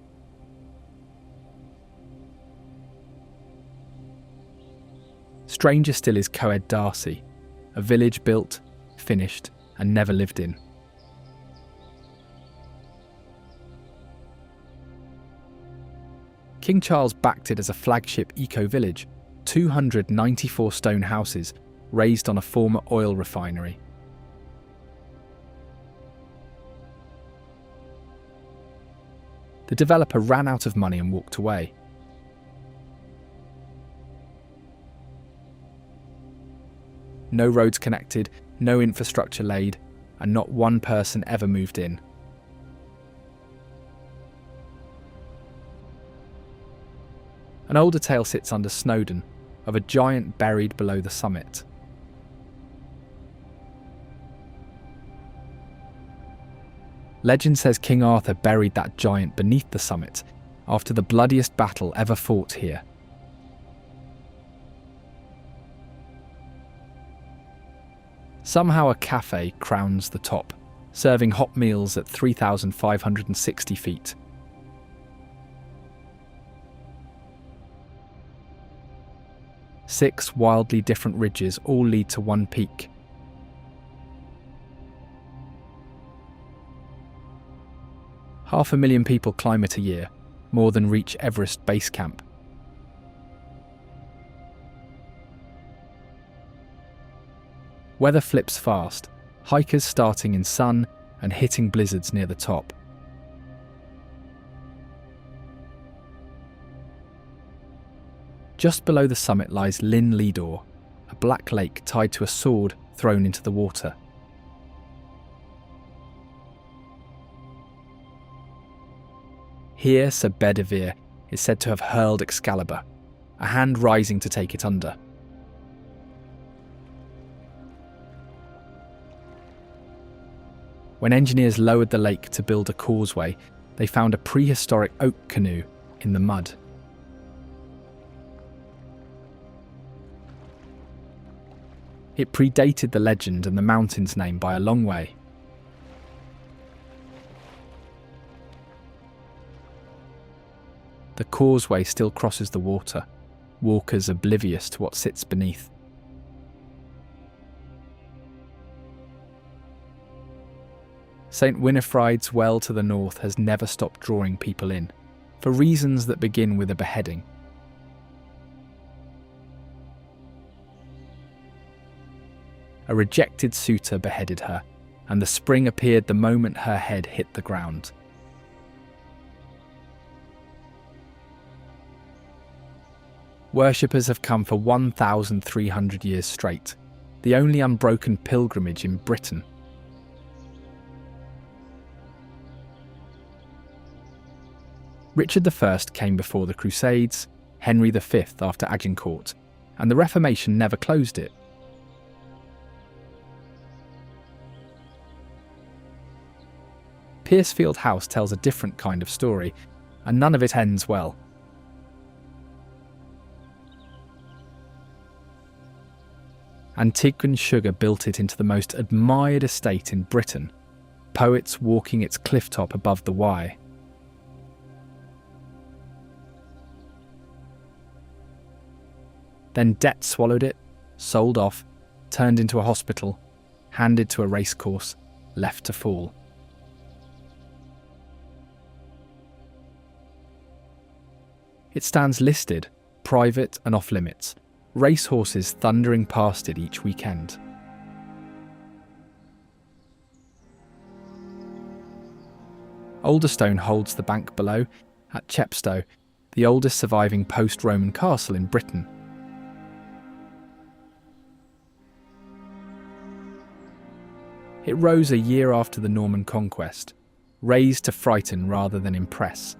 Stranger still is Coed Darcy, a village built, finished, and never lived in. King Charles backed it as a flagship eco-village, 294 stone houses raised on a former oil refinery. The developer ran out of money and walked away. No roads connected, no infrastructure laid, and not one person ever moved in. An older tale sits under Snowdon, of a giant buried below the summit. Legend says King Arthur buried that giant beneath the summit after the bloodiest battle ever fought here. Somehow a cafe crowns the top, serving hot meals at 3,560 feet. Six wildly different ridges all lead to one peak. Half a million people climb it a year, more than reach Everest Base Camp. Weather flips fast, hikers starting in sun and hitting blizzards near the top. Just below the summit lies Llŷn, a a black lake tied to a sword thrown into the water. Here Sir Bedivere is said to have hurled Excalibur, a hand rising to take it under. When engineers lowered the lake to build a causeway, they found a prehistoric oak canoe in the mud. It predated the legend and the mountain's name by a long way. The causeway still crosses the water, walkers oblivious to what sits beneath. St Winifred's well to the north has never stopped drawing people in, for reasons that begin with a beheading. A rejected suitor beheaded her, and the spring appeared the moment her head hit the ground. Worshippers have come for 1,300 years straight, the only unbroken pilgrimage in Britain. Richard I came before the Crusades, Henry V after Agincourt, and the Reformation never closed it. Piercefield House tells a different kind of story, and none of it ends well. Antigone Sugar built it into the most admired estate in Britain, poets walking its cliff top above the Wye. Then debt swallowed it, sold off, turned into a hospital, handed to a racecourse, left to fall. It stands listed, private and off limits, racehorses thundering past it each weekend. Alderstone holds the bank below, at Chepstow, the oldest surviving post-Roman castle in Britain. It rose a year after the Norman conquest, raised to frighten rather than impress.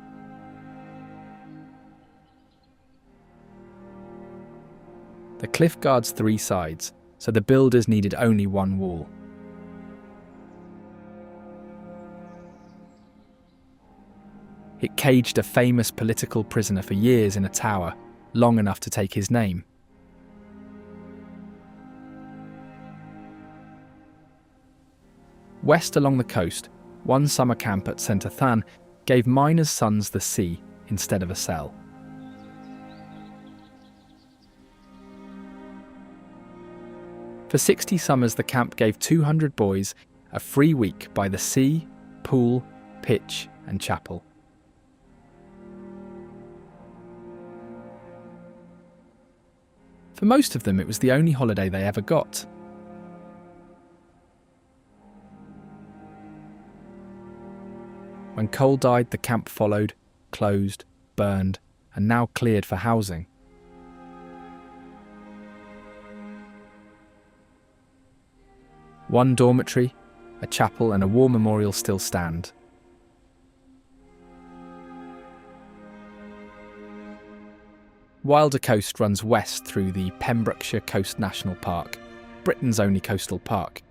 The cliff guards three sides, so the builders needed only one wall. It caged a famous political prisoner for years in a tower, long enough to take his name. West along the coast, one summer camp at St Athan gave miners' sons the sea instead of a cell. For 60 summers, the camp gave 200 boys a free week by the sea, pool, pitch and chapel. For most of them, it was the only holiday they ever got. When Cawl died, the camp followed, closed, burned, and now cleared for housing. One dormitory, a chapel and a war memorial still stand. Wilder Coast runs west through the Pembrokeshire Coast National Park, Britain's only coastal park.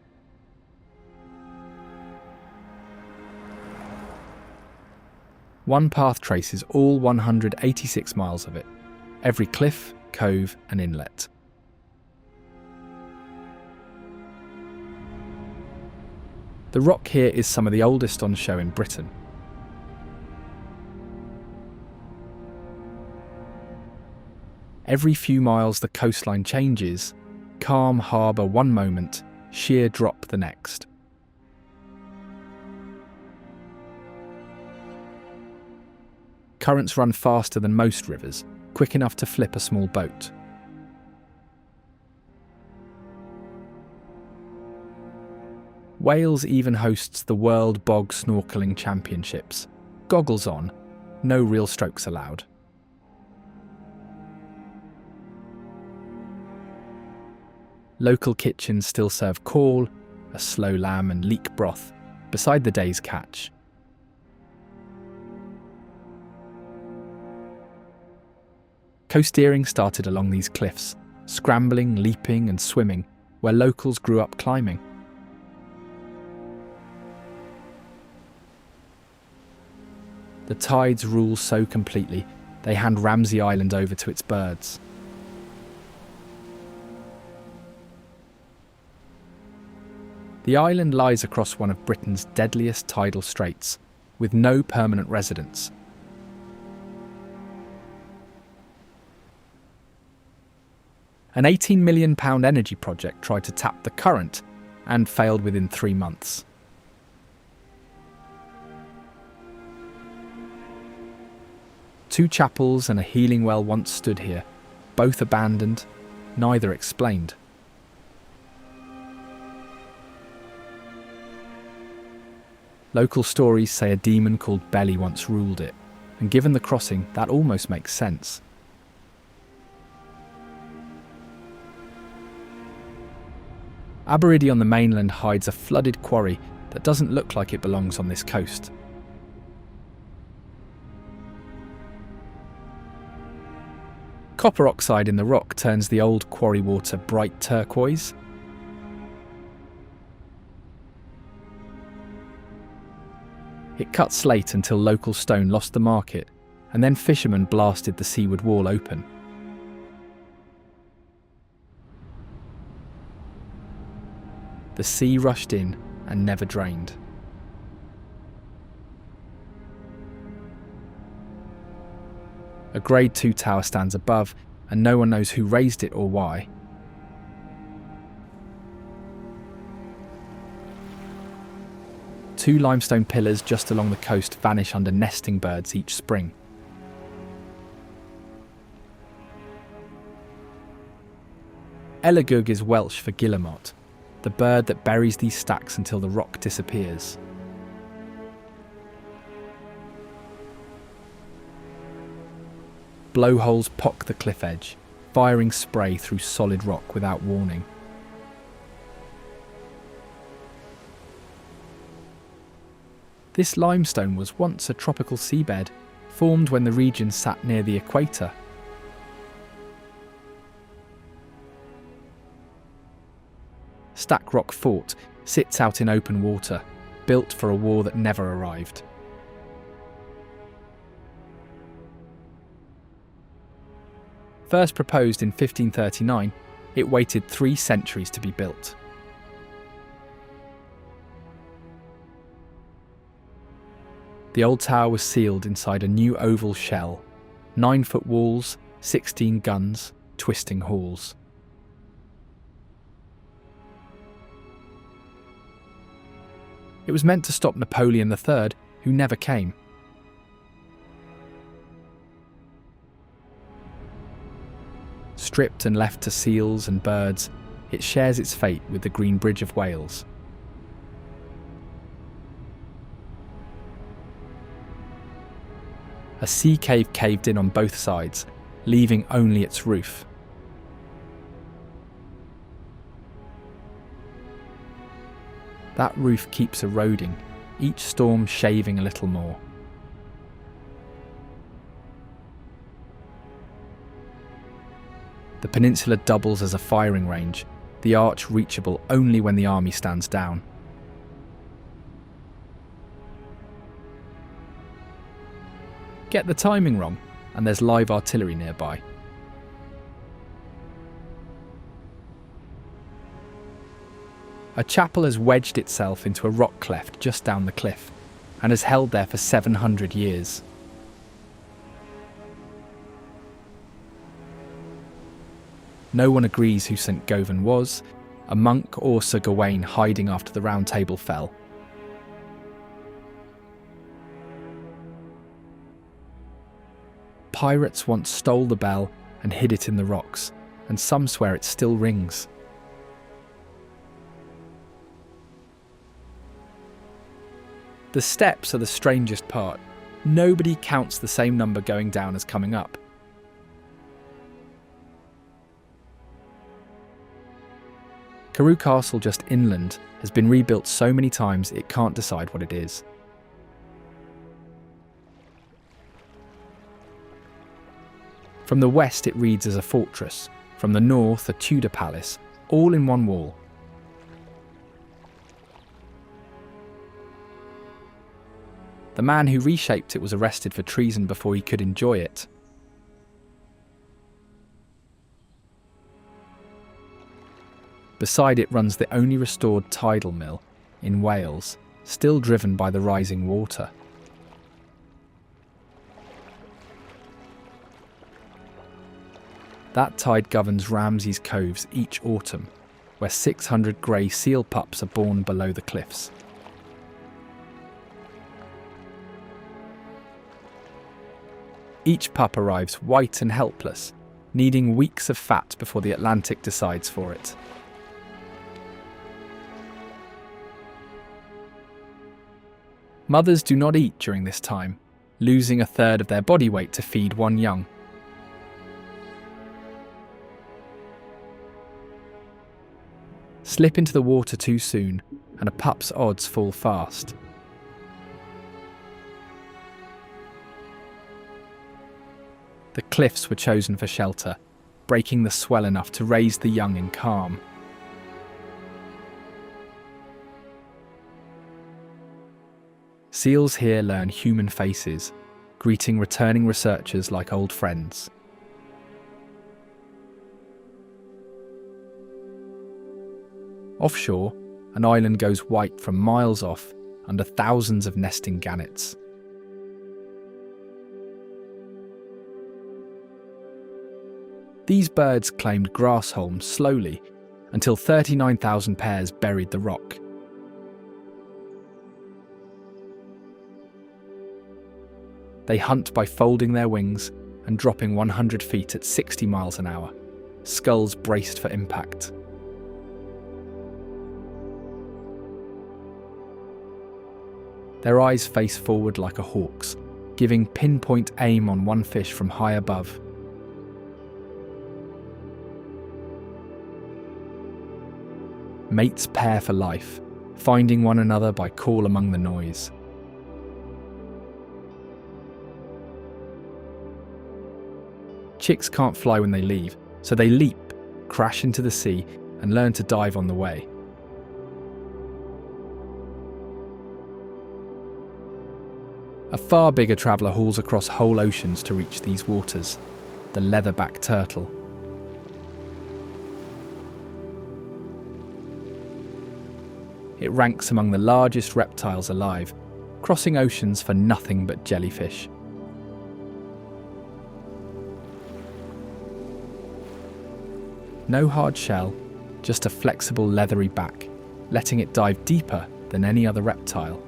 One path traces all 186 miles of it, every cliff, cove and inlet. The rock here is some of the oldest on show in Britain. Every few miles the coastline changes, calm harbour one moment, sheer drop the next. Currents run faster than most rivers, quick enough to flip a small boat. Wales even hosts the World Bog Snorkelling Championships. Goggles on, no real strokes allowed. Local kitchens still serve cawl, a slow lamb and leek broth, beside the day's catch. Coasteering started along these cliffs, scrambling, leaping and swimming, where locals grew up climbing. The tides rule so completely, they hand Ramsay Island over to its birds. The island lies across one of Britain's deadliest tidal straits, with no permanent residents. An £18 million energy project tried to tap the current and failed within 3 months. Two chapels and a healing well once stood here, both abandoned, neither explained. Local stories say a demon called Belly once ruled it, and given the crossing, that almost makes sense. Aberystwyth on the mainland hides a flooded quarry that doesn't look like it belongs on this coast. Copper oxide in the rock turns the old quarry water bright turquoise. It cut slate until local stone lost the market, and then fishermen blasted the seaward wall open. The sea rushed in and never drained. A Grade 2 tower stands above, and no one knows who raised it or why. Two limestone pillars just along the coast vanish under nesting birds each spring. Elagug is Welsh for guillemot, the bird that buries these stacks until the rock disappears. Blowholes pock the cliff edge, firing spray through solid rock without warning. This limestone was once a tropical seabed, formed when the region sat near the equator. Stack Rock Fort sits out in open water, built for a war that never arrived. First proposed in 1539, it waited 3 centuries to be built. The old tower was sealed inside a new oval shell, 9-foot walls, 16 guns, twisting halls. It was meant to stop Napoleon III, who never came. Stripped and left to seals and birds, it shares its fate with the Green Bridge of Wales. A sea cave caved in on both sides, leaving only its roof. That roof keeps eroding, each storm shaving a little more. The peninsula doubles as a firing range, the arch reachable only when the army stands down. Get the timing wrong, and there's live artillery nearby. A chapel has wedged itself into a rock cleft just down the cliff, and has held there for 700 years. No one agrees who St Govan was, a monk or Sir Gawain hiding after the Round Table fell. Pirates once stole the bell and hid it in the rocks, and some swear it still rings. The steps are the strangest part. Nobody counts the same number going down as coming up. Carew Castle just inland has been rebuilt so many times it can't decide what it is. From the west it reads as a fortress, from the north a Tudor palace, all in one wall. The man who reshaped it was arrested for treason before he could enjoy it. Beside it runs the only restored tidal mill in Wales, still driven by the rising water. That tide governs Ramsay's Coves each autumn, where 600 grey seal pups are born below the cliffs. Each pup arrives white and helpless, needing weeks of fat before the Atlantic decides for it. Mothers do not eat during this time, losing a third of their body weight to feed one young. Slip into the water too soon, and a pup's odds fall fast. The cliffs were chosen for shelter, breaking the swell enough to raise the young in calm. Seals here learn human faces, greeting returning researchers like old friends. Offshore, an island goes white from miles off under thousands of nesting gannets. These birds claimed Grassholm slowly until 39,000 pairs buried the rock. They hunt by folding their wings and dropping 100 feet at 60 miles an hour, skulls braced for impact. Their eyes face forward like a hawk's, giving pinpoint aim on one fish from high above. Mates pair for life, finding one another by call among the noise. Chicks can't fly when they leave, so they leap, crash into the sea, and learn to dive on the way. A far bigger traveller hauls across whole oceans to reach these waters, the leatherback turtle. It ranks among the largest reptiles alive, crossing oceans for nothing but jellyfish. No hard shell, just a flexible leathery back, letting it dive deeper than any other reptile.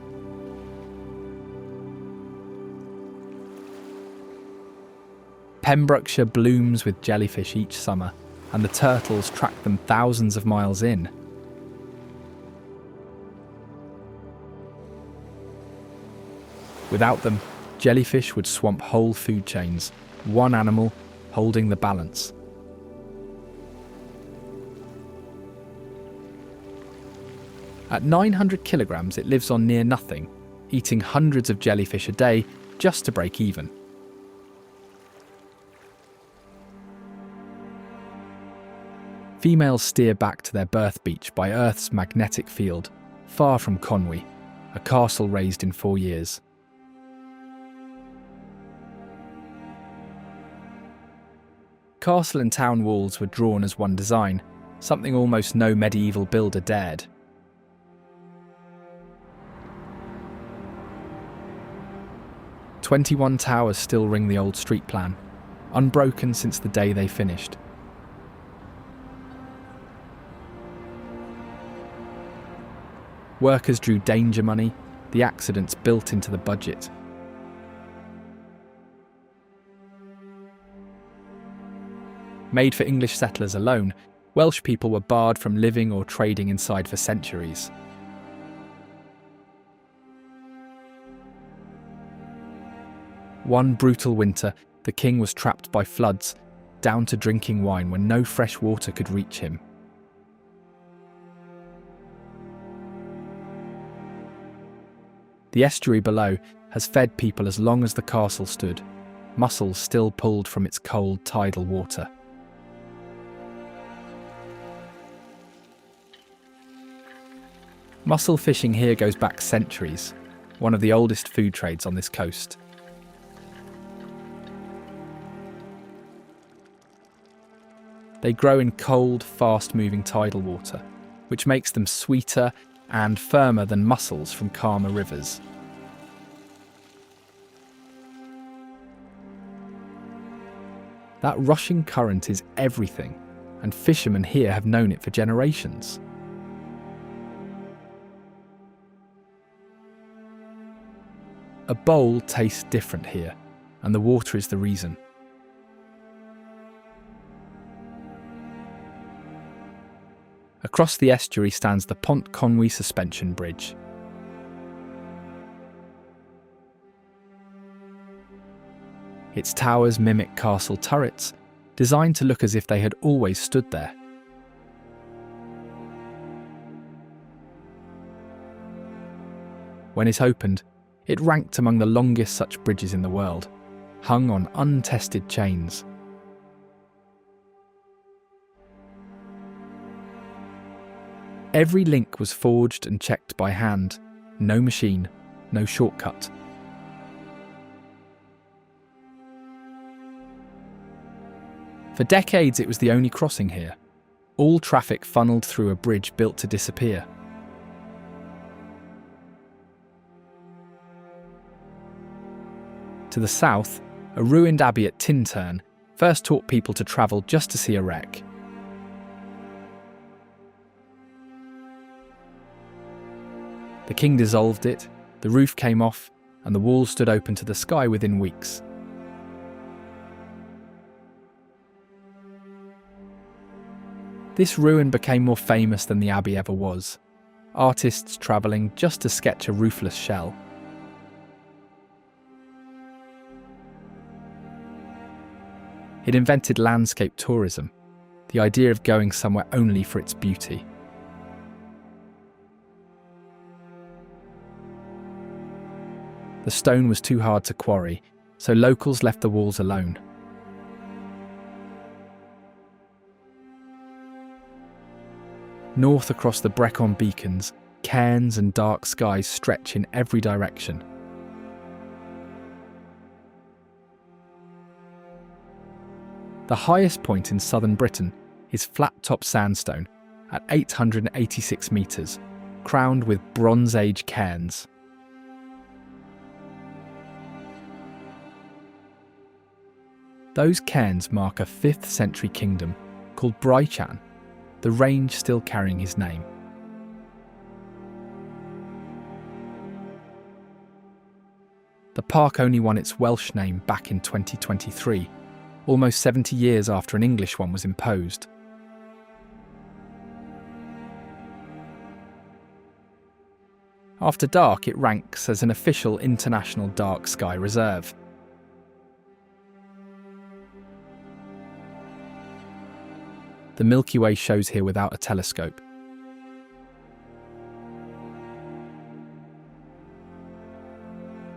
Pembrokeshire blooms with jellyfish each summer, and the turtles track them thousands of miles in. Without them, jellyfish would swamp whole food chains, one animal holding the balance. At 900 kilograms, it lives on near nothing, eating hundreds of jellyfish a day just to break even. Females steer back to their birth beach by Earth's magnetic field, far from Conwy, a castle raised in 4 years. Castle and town walls were drawn as one design, something almost no medieval builder dared. "21 towers still ring the old street plan, unbroken since the day they finished. Workers drew danger money, the accidents built into the budget. Made for English settlers alone, Welsh people were barred from living or trading inside for centuries. One brutal winter, the king was trapped by floods, down to drinking wine when no fresh water could reach him. The estuary below has fed people as long as the castle stood, mussels still pulled from its cold tidal water. Mussel fishing here goes back centuries, one of the oldest food trades on this coast. They grow in cold, fast-moving tidal water, which makes them sweeter and firmer than mussels from calmer rivers. That rushing current is everything, and fishermen here have known it for generations. A bowl tastes different here, and the water is the reason. Across the estuary stands the Pont Conwy suspension bridge. Its towers mimic castle turrets, designed to look as if they had always stood there. When it opened, it ranked among the longest such bridges in the world, hung on untested chains. Every link was forged and checked by hand, no machine, no shortcut. For decades it was the only crossing here. All traffic funneled through a bridge built to disappear. To the south, a ruined abbey at Tintern first taught people to travel just to see a wreck. The king dissolved it, the roof came off, and the walls stood open to the sky within weeks. This ruin became more famous than the abbey ever was, artists travelling just to sketch a roofless shell. It invented landscape tourism, the idea of going somewhere only for its beauty. The stone was too hard to quarry, so locals left the walls alone. North across the Brecon beacons, cairns and dark skies stretch in every direction. The highest point in southern Britain is flat-top sandstone at 886 metres, crowned with Bronze Age cairns. Those cairns mark a 5th century kingdom called Brychan, the range still carrying his name. The park only won its Welsh name back in 2023, almost 70 years after an English one was imposed. After dark, it ranks as an official international dark sky reserve. The Milky Way shows here without a telescope.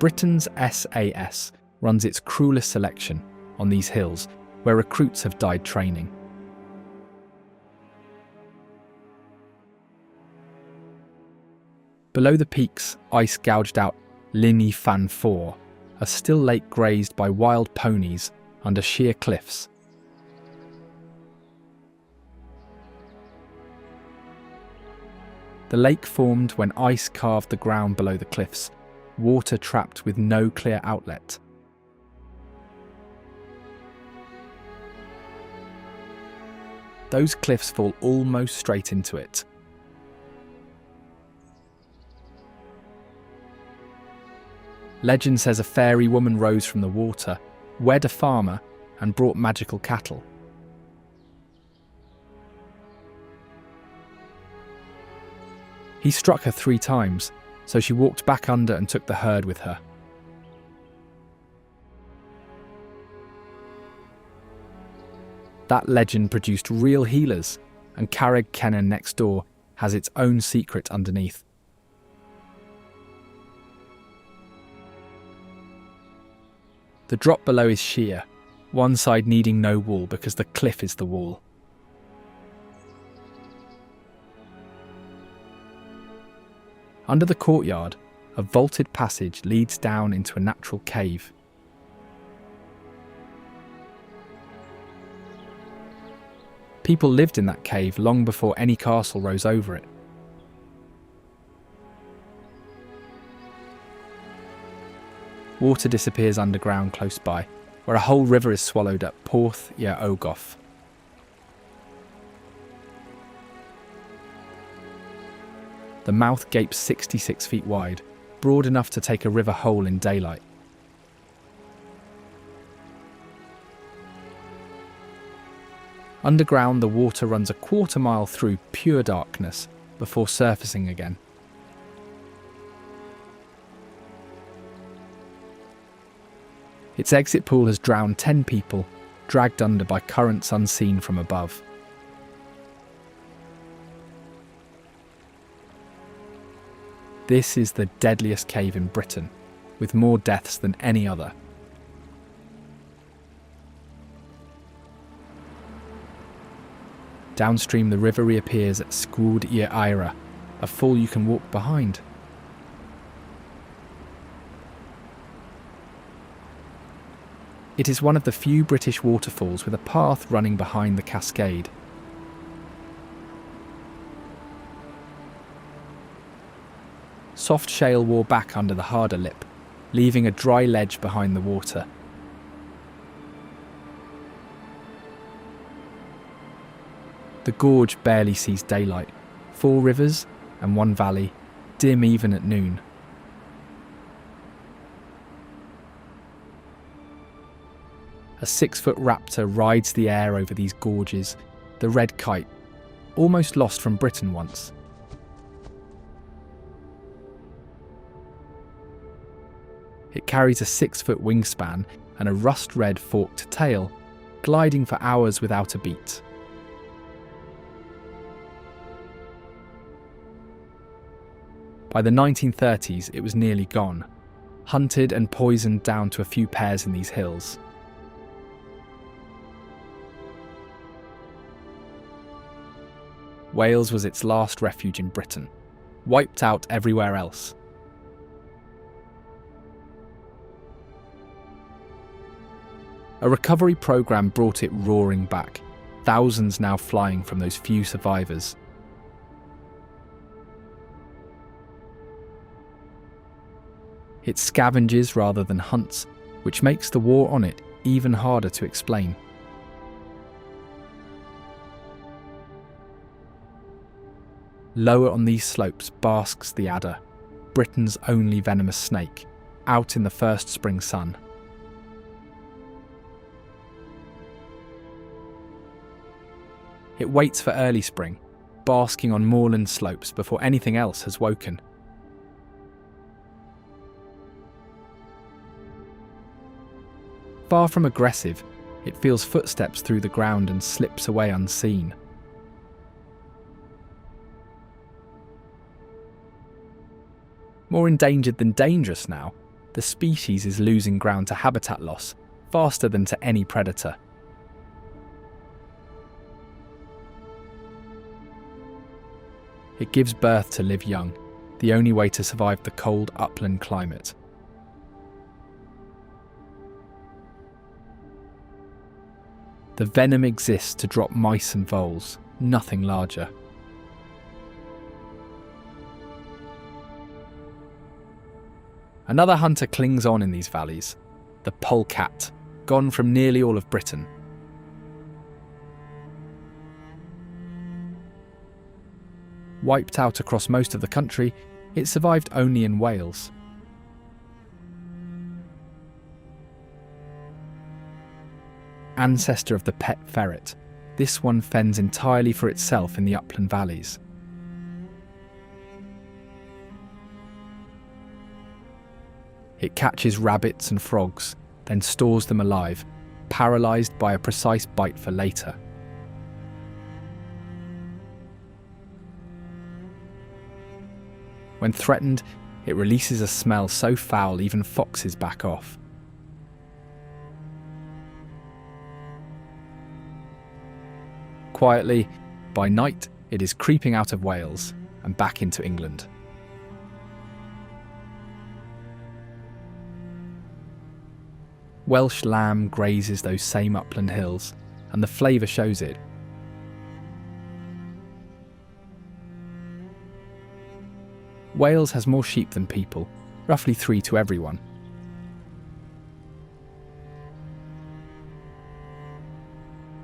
Britain's SAS runs its cruelest selection on these hills, where recruits have died training. Below the peaks, ice gouged out Llŷn Fan 4, a still lake grazed by wild ponies under sheer cliffs. The lake formed when ice carved the ground below the cliffs, water trapped with no clear outlet. Those cliffs fall almost straight into it. Legend says a fairy woman rose from the water, wed a farmer, and brought magical cattle. He struck her 3 times, so she walked back under and took the herd with her. That legend produced real healers, and Carreg Kennan next door has its own secret underneath. The drop below is sheer, one side needing no wall because the cliff is the wall. Under the courtyard, a vaulted passage leads down into a natural cave. People lived in that cave long before any castle rose over it. Water disappears underground close by, where a whole river is swallowed at Portmeirion. The mouth gapes 66 feet wide, broad enough to take a river whole in daylight. Underground, the water runs a quarter-mile through pure darkness before surfacing again. Its exit pool has drowned 10 people, dragged under by currents unseen from above. This is the deadliest cave in Britain, with more deaths than any other. Downstream, the river reappears at Snowdonia, a fall you can walk behind. It is one of the few British waterfalls with a path running behind the cascade. Soft shale wore back under the harder lip, leaving a dry ledge behind the water. The gorge barely sees daylight. 4 rivers and 1 valley, dim even at noon. A 6-foot raptor rides the air over these gorges, the red kite, almost lost from Britain once. It carries a 6-foot wingspan and a rust-red forked tail, gliding for hours without a beat. By the 1930s, it was nearly gone, hunted and poisoned down to a few pairs in these hills. Wales was its last refuge in Britain, wiped out everywhere else. A recovery programme brought it roaring back, thousands now flying from those few survivors. It scavenges rather than hunts, which makes the war on it even harder to explain. Lower on these slopes basks the adder, Britain's only venomous snake, out in the first spring sun. It waits for early spring, basking on moorland slopes before anything else has woken. Far from aggressive, it feels footsteps through the ground and slips away unseen. More endangered than dangerous now, the species is losing ground to habitat loss faster than to any predator. It gives birth to live young, the only way to survive the cold upland climate. The venom exists to drop mice and voles, nothing larger. Another hunter clings on in these valleys, the polecat, gone from nearly all of Britain. Wiped out across most of the country, it survived only in Wales. Ancestor of the pet ferret, this one fends entirely for itself in the upland valleys. It catches rabbits and frogs, then stores them alive, paralysed by a precise bite for later. When threatened, it releases a smell so foul even foxes back off. Quietly, by night, it is creeping out of Wales and back into England. Welsh lamb grazes those same upland hills, and the flavour shows it. Wales has more sheep than people, roughly 3 to everyone.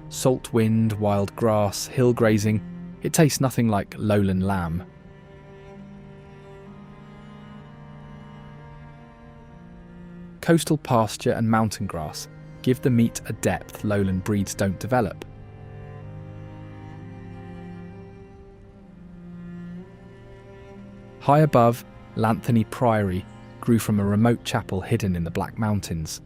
Salt wind, wild grass, hill grazing, it tastes nothing like lowland lamb. Coastal pasture and mountain grass give the meat a depth lowland breeds don't develop. High above, Llanthony Priory grew from a remote chapel hidden in the Black Mountains.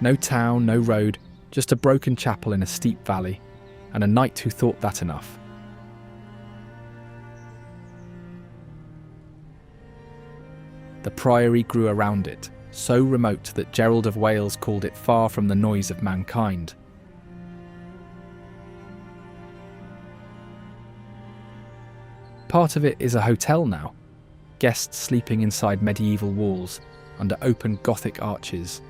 No town, no road, just a broken chapel in a steep valley, and a knight who thought that enough. The priory grew around it, so remote that Gerald of Wales called it far from the noise of mankind. Part of it is a hotel now, guests sleeping inside medieval walls, under open Gothic arches.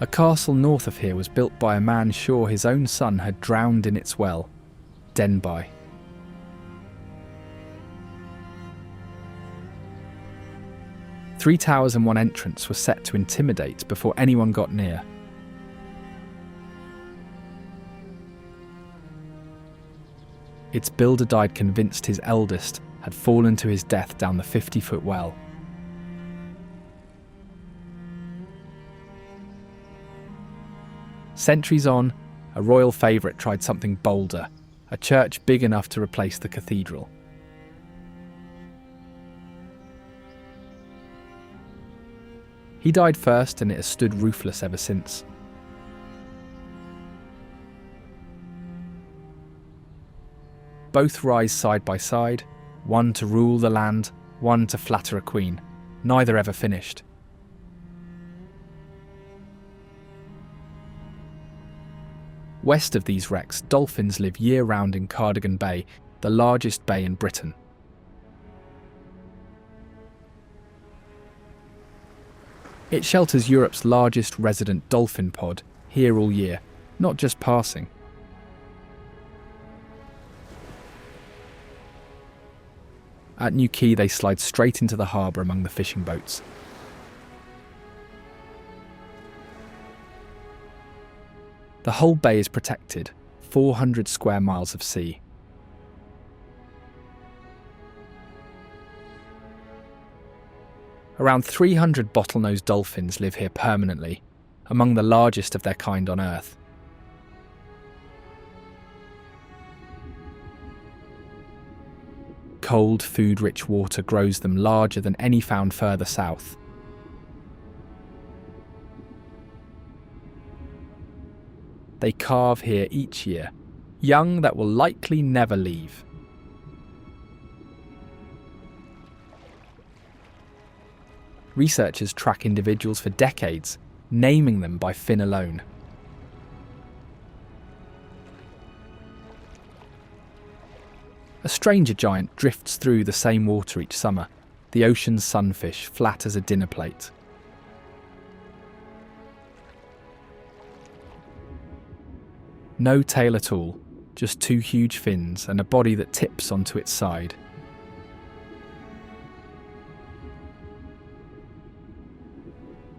A castle north of here was built by a man sure his own son had drowned in its well, Denby. Three towers and one entrance were set to intimidate before anyone got near. Its builder died convinced his eldest had fallen to his death down the 50-foot well. Centuries on, a royal favourite tried something bolder, a church big enough to replace the cathedral. He died first, and it has stood roofless ever since. Both rise side by side, one to rule the land, one to flatter a queen, neither ever finished. West of these wrecks, dolphins live year-round in Cardigan Bay, the largest bay in Britain. It shelters Europe's largest resident dolphin pod, here all year, not just passing. At New Quay, they slide straight into the harbour among the fishing boats. The whole bay is protected, 400 square miles of sea. Around 300 bottlenose dolphins live here permanently, among the largest of their kind on Earth. Cold, food-rich water grows them larger than any found further south. They calve here each year, young that will likely never leave. Researchers track individuals for decades, naming them by fin alone. A stranger giant drifts through the same water each summer, the ocean's sunfish, flat as a dinner plate. No tail at all, just two huge fins and a body that tips onto its side.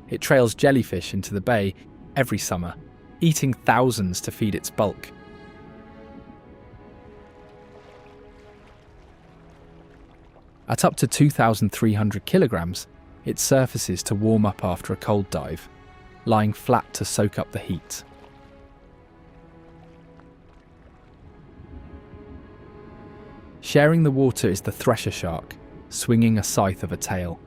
It trails jellyfish into the bay every summer, eating thousands to feed its bulk. At up to 2,300 kilograms, it surfaces to warm up after a cold dive, lying flat to soak up the heat. Sharing the water is the thresher shark, swinging a scythe of a tail.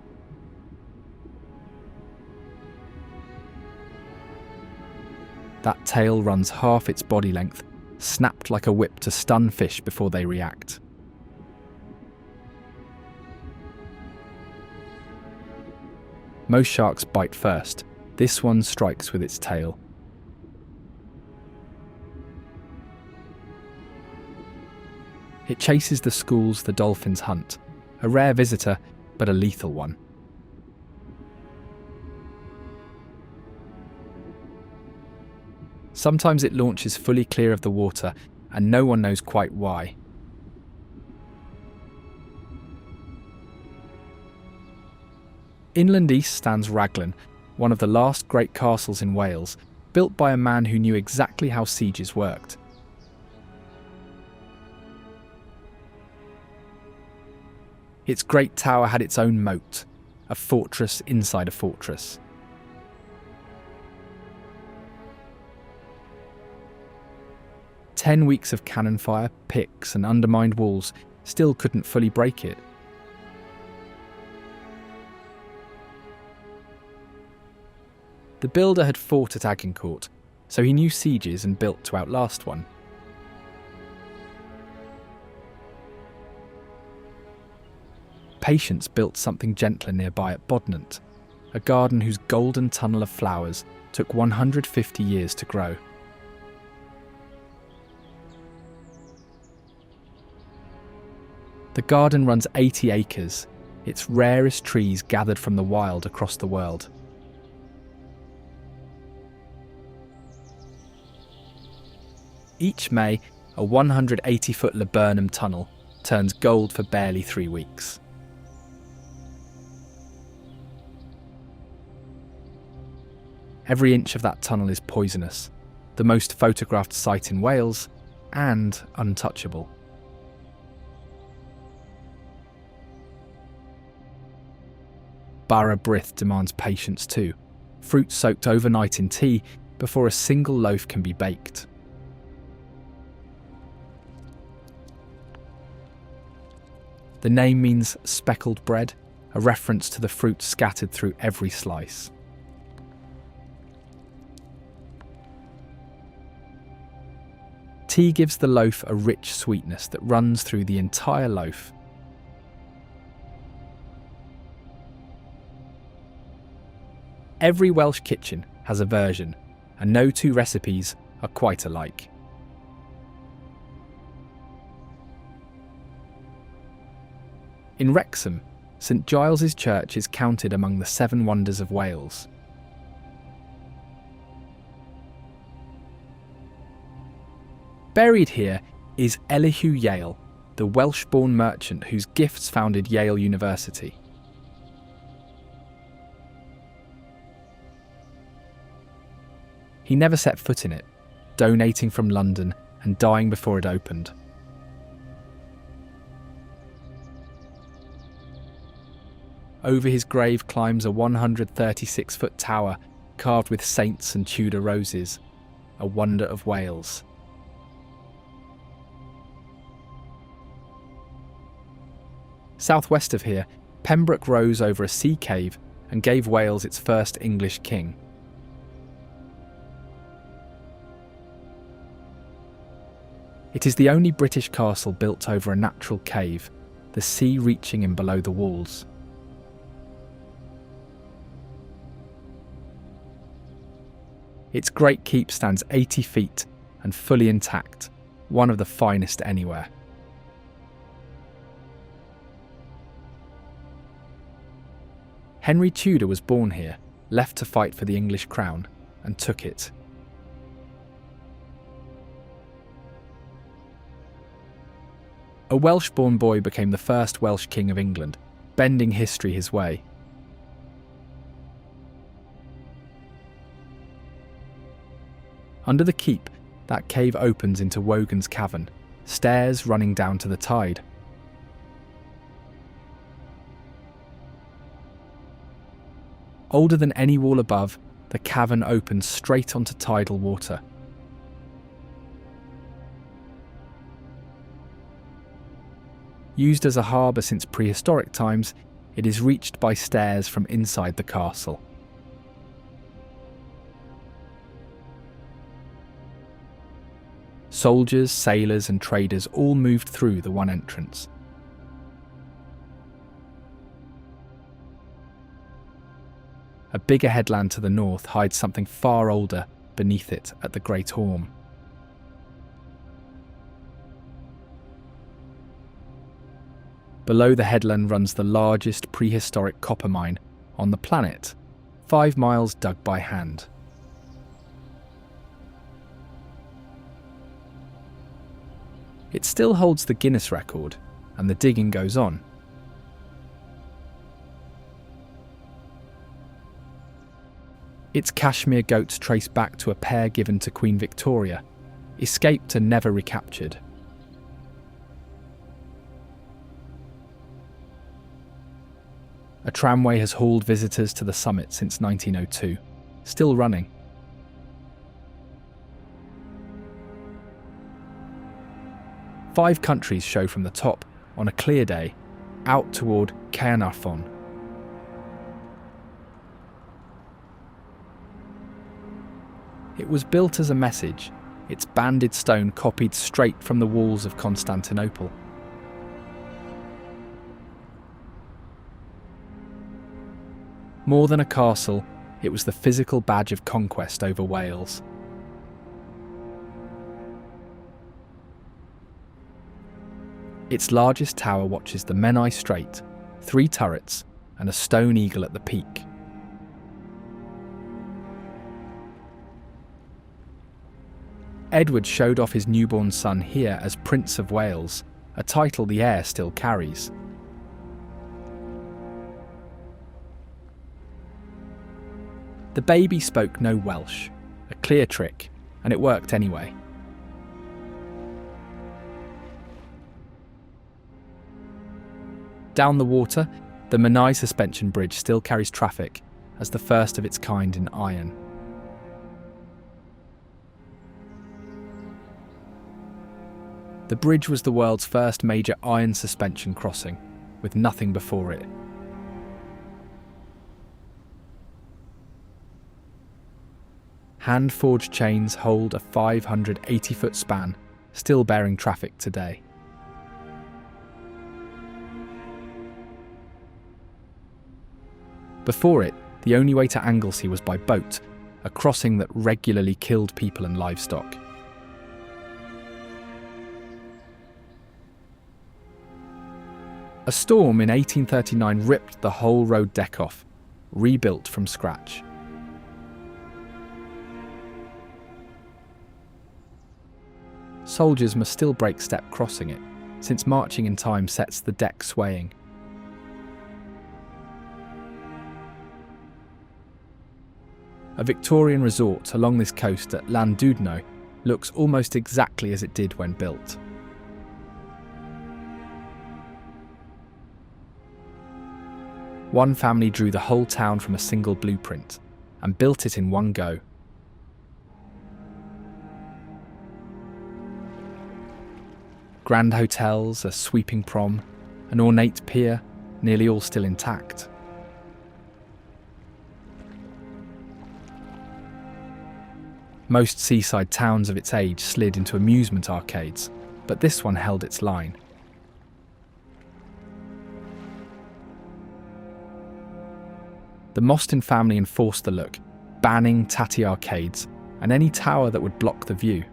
That tail runs half its body length, snapped like a whip to stun fish before they react. Most sharks bite first. This one strikes with its tail. It chases the schools the dolphins hunt, a rare visitor, but a lethal one. Sometimes it launches fully clear of the water, and no one knows quite why. Inland east stands Raglan, one of the last great castles in Wales, built by a man who knew exactly how sieges worked. Its great tower had its own moat, a fortress inside a fortress. "10 weeks of cannon fire, picks and undermined walls still couldn't fully break it. The builder had fought at Agincourt, so he knew sieges and built to outlast one. Patience built something gentler nearby at Bodnant, a garden whose golden tunnel of flowers took 150 years to grow. The garden runs 80 acres, its rarest trees gathered from the wild across the world. Each May, a 180-foot laburnum tunnel turns gold for barely 3 weeks. Every inch of that tunnel is poisonous, the most photographed site in Wales, and untouchable. Bara Brith demands patience too, fruit soaked overnight in tea before a single loaf can be baked. The name means speckled bread, a reference to the fruit scattered through every slice. Tea gives the loaf a rich sweetness that runs through the entire loaf. Every Welsh kitchen has a version, and no two recipes are quite alike. In Wrexham, St Giles's Church is counted among the 7 wonders of Wales. Buried here is Elihu Yale, the Welsh-born merchant whose gifts founded Yale University. He never set foot in it, donating from London and dying before it opened. Over his grave climbs a 136-foot tower carved with saints and Tudor roses, a wonder of Wales. Southwest of here, Pembroke rose over a sea cave and gave Wales its first English king. It is the only British castle built over a natural cave, the sea reaching in below the walls. Its great keep stands 80 feet and fully intact, one of the finest anywhere. Henry Tudor was born here, left to fight for the English crown, and took it. A Welsh-born boy became the first Welsh king of England, bending history his way. Under the keep, that cave opens into Wogan's Cavern, stairs running down to the tide. Older than any wall above, the cavern opens straight onto tidal water. Used as a harbour since prehistoric times, it is reached by stairs from inside the castle. Soldiers, sailors and traders all moved through the one entrance. A bigger headland to the north hides something far older beneath it at the Great Orme. Below the headland runs the largest prehistoric copper mine on the planet, 5 miles dug by hand. It still holds the Guinness record, and the digging goes on. Its cashmere goats trace back to a pair given to Queen Victoria, escaped and never recaptured. A tramway has hauled visitors to the summit since 1902, still running. Five countries show from the top on a clear day, out toward Caernarfon. It was built as a message, its banded stone copied straight from the walls of Constantinople. More than a castle, it was the physical badge of conquest over Wales. Its largest tower watches the Menai Strait, 3 turrets, and a stone eagle at the peak. Edward showed off his newborn son here as Prince of Wales, a title the heir still carries. The baby spoke no Welsh, a clear trick, and it worked anyway. Down the water, the Menai suspension bridge still carries traffic as the first of its kind in iron. The bridge was the world's first major iron suspension crossing, with nothing before it. Hand-forged chains hold a 580-foot span, still bearing traffic today. Before it, the only way to Anglesey was by boat, a crossing that regularly killed people and livestock. A storm in 1839 ripped the whole road deck off, rebuilt from scratch. Soldiers must still break step crossing it, since marching in time sets the deck swaying. A Victorian resort along this coast at Landlocked looks almost exactly as it did when built. One family drew the whole town from a single blueprint and built it in one go. Grand hotels, a sweeping prom, an ornate pier, nearly all still intact. Most seaside towns of its age slid into amusement arcades, but this one held its line. The Mostyn family enforced the look, banning tatty arcades and any tower that would block the view.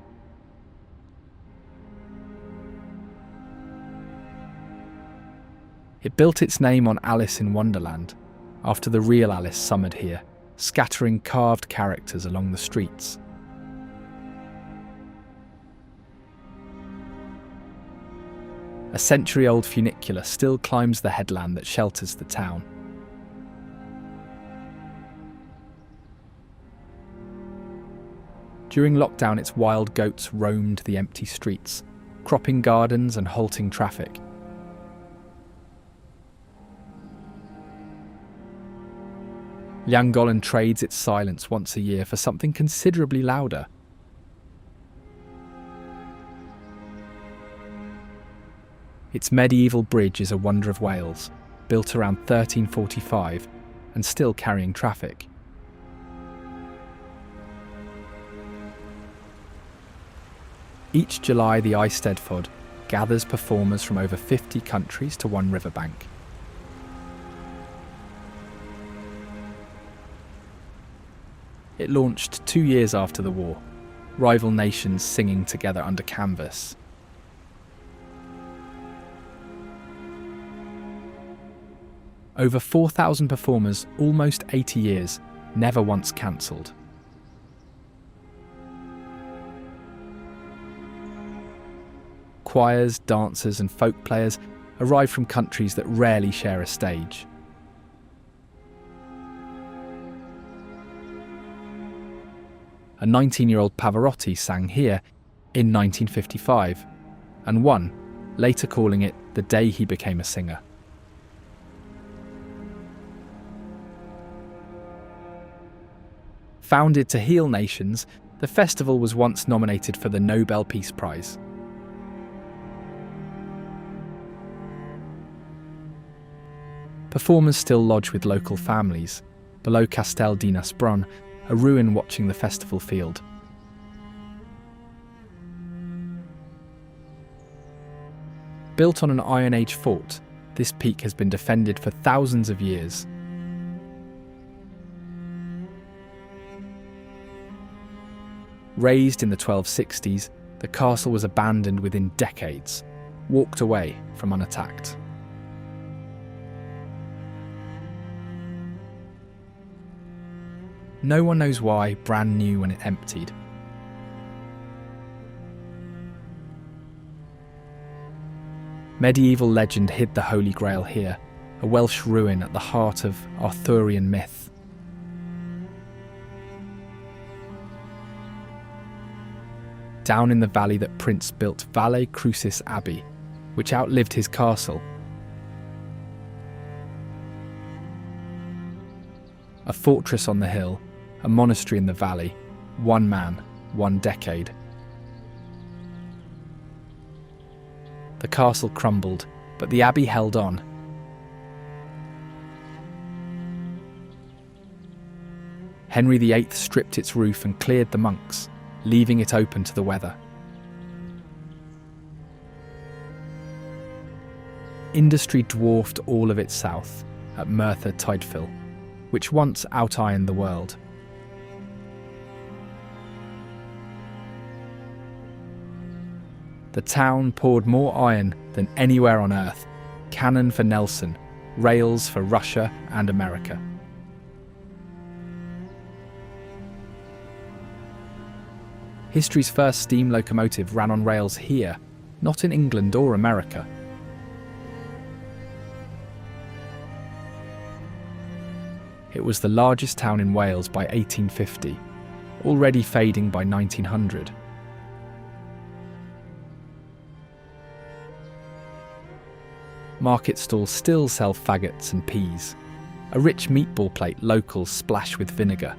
It built its name on Alice in Wonderland, after the real Alice summered here, scattering carved characters along the streets. A century-old funicular still climbs the headland that shelters the town. During lockdown, its wild goats roamed the empty streets, cropping gardens and halting traffic. Llangollen trades its silence once a year for something considerably louder. Its medieval bridge is a wonder of Wales, built around 1345 and still carrying traffic. Each July, the Eisteddfod gathers performers from over 50 countries to one riverbank. It launched 2 years after the war, rival nations singing together under canvas. Over 4,000 performers, almost 80 years, never once cancelled. Choirs, dancers and folk players arrive from countries that rarely share a stage. A 19-year-old Pavarotti sang here in 1955 and won, later calling it the day he became a singer. Founded to heal nations, the festival was once nominated for the Nobel Peace Prize. Performers still lodge with local families, below Castell Dinas Bron, a ruin watching the festival field. Built on an Iron Age fort, this peak has been defended for thousands of years. Razed in the 1260s, the castle was abandoned within decades, walked away from unattacked. No one knows why, brand new when it emptied. Medieval legend hid the Holy Grail here, a Welsh ruin at the heart of Arthurian myth. Down in the valley that Prince built Valle Crucis Abbey, which outlived his castle. A fortress on the hill, a monastery in the valley, one man, one decade. The castle crumbled, but the abbey held on. Henry VIII stripped its roof and cleared the monks, leaving it open to the weather. Industry dwarfed all of its south at Merthyr Tydfil, which once out-ironed the world. The town poured more iron than anywhere on earth, cannon for Nelson, rails for Russia and America. History's first steam locomotive ran on rails here, not in England or America. It was the largest town in Wales by 1850, already fading by 1900. Market stalls still sell faggots and peas, a rich meatball plate locals splash with vinegar.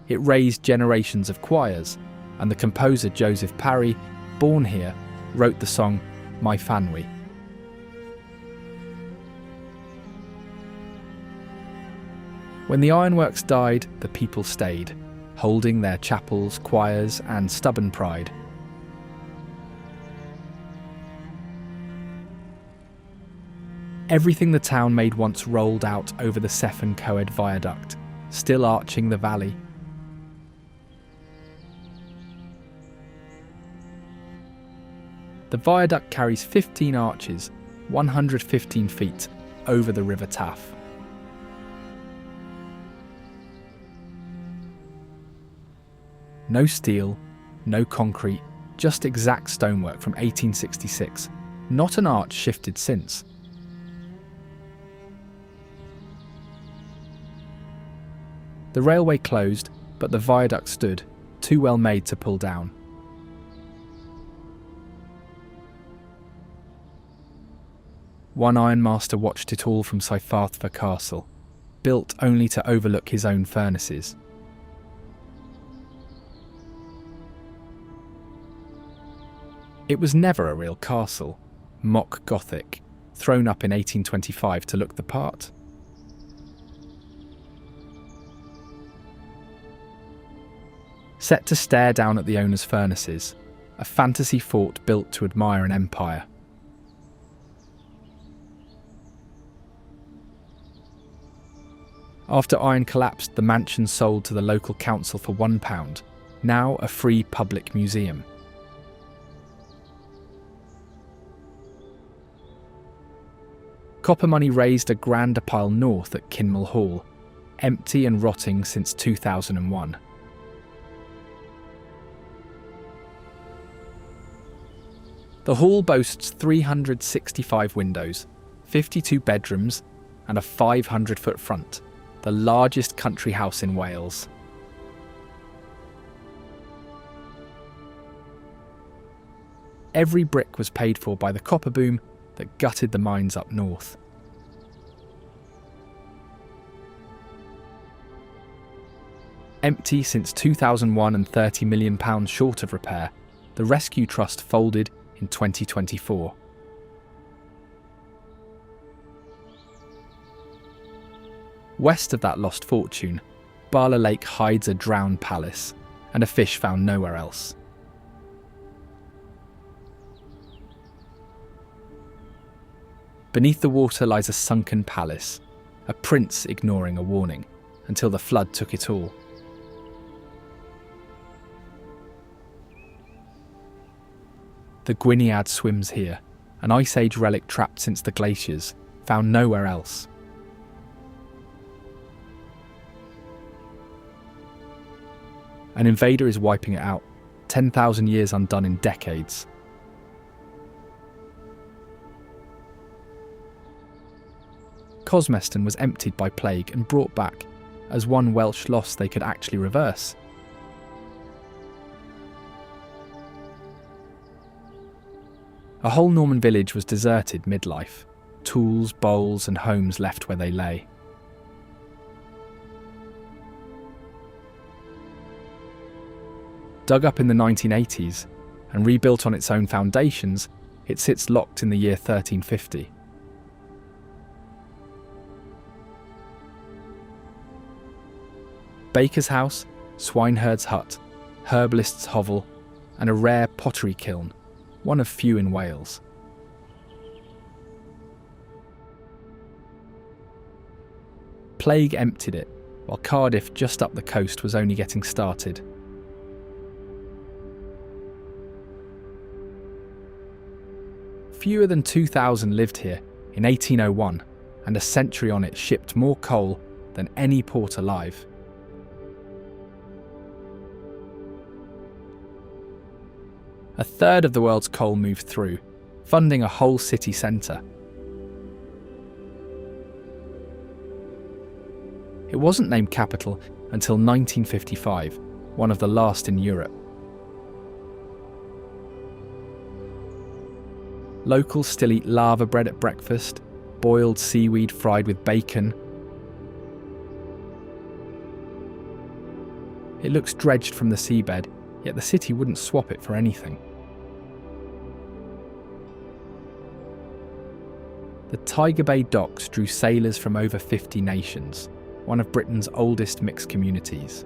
It raised generations of choirs, and the composer Joseph Parry, born here, wrote the song My Fanwy. When the ironworks died, the people stayed, holding their chapels, choirs and stubborn pride. Everything the town made once rolled out over the Cefn Coed viaduct, still arching the valley. The viaduct carries 15 arches, 115 feet, over the River Taff. No steel, no concrete, just exact stonework from 1866, not an arch shifted since. The railway closed, but the viaduct stood, too well made to pull down. One ironmaster watched it all from Cyfarthfa Castle, built only to overlook his own furnaces. It was never a real castle, mock Gothic, thrown up in 1825 to look the part. Set to stare down at the owner's furnaces, a fantasy fort built to admire an empire. After iron collapsed, the mansion sold to the local council for £1, now a free public museum. Copper money raised a grander pile north at Kinmel Hall, empty and rotting since 2001. The hall boasts 365 windows, 52 bedrooms, and a 500-foot front, the largest country house in Wales. Every brick was paid for by the copper boom that gutted the mines up north. Empty since 2001 and £30 million short of repair, the Rescue Trust folded in 2024. West of that lost fortune, Bara Lake hides a drowned palace and a fish found nowhere else. Beneath the water lies a sunken palace, a prince ignoring a warning, until the flood took it all. The Gwynedd swims here, an Ice Age relic trapped since the glaciers, found nowhere else. An invader is wiping it out, 10,000 years undone in decades. Cosmeston was emptied by plague and brought back, as one Welsh loss they could actually reverse. A whole Norman village was deserted midlife, tools, bowls and homes left where they lay. Dug up in the 1980s and rebuilt on its own foundations, it sits locked in the year 1350. Baker's house, swineherd's hut, herbalist's hovel, and a rare pottery kiln, one of few in Wales. Plague emptied it, while Cardiff just up the coast was only getting started. Fewer than 2,000 lived here in 1801, and a century on it shipped more coal than any port alive. A third of the world's coal moved through, funding a whole city centre. It wasn't named capital until 1955, one of the last in Europe. Locals still eat lava bread at breakfast, boiled seaweed fried with bacon. It looks dredged from the seabed, yet the city wouldn't swap it for anything. The Tiger Bay docks drew sailors from over 50 nations, one of Britain's oldest mixed communities.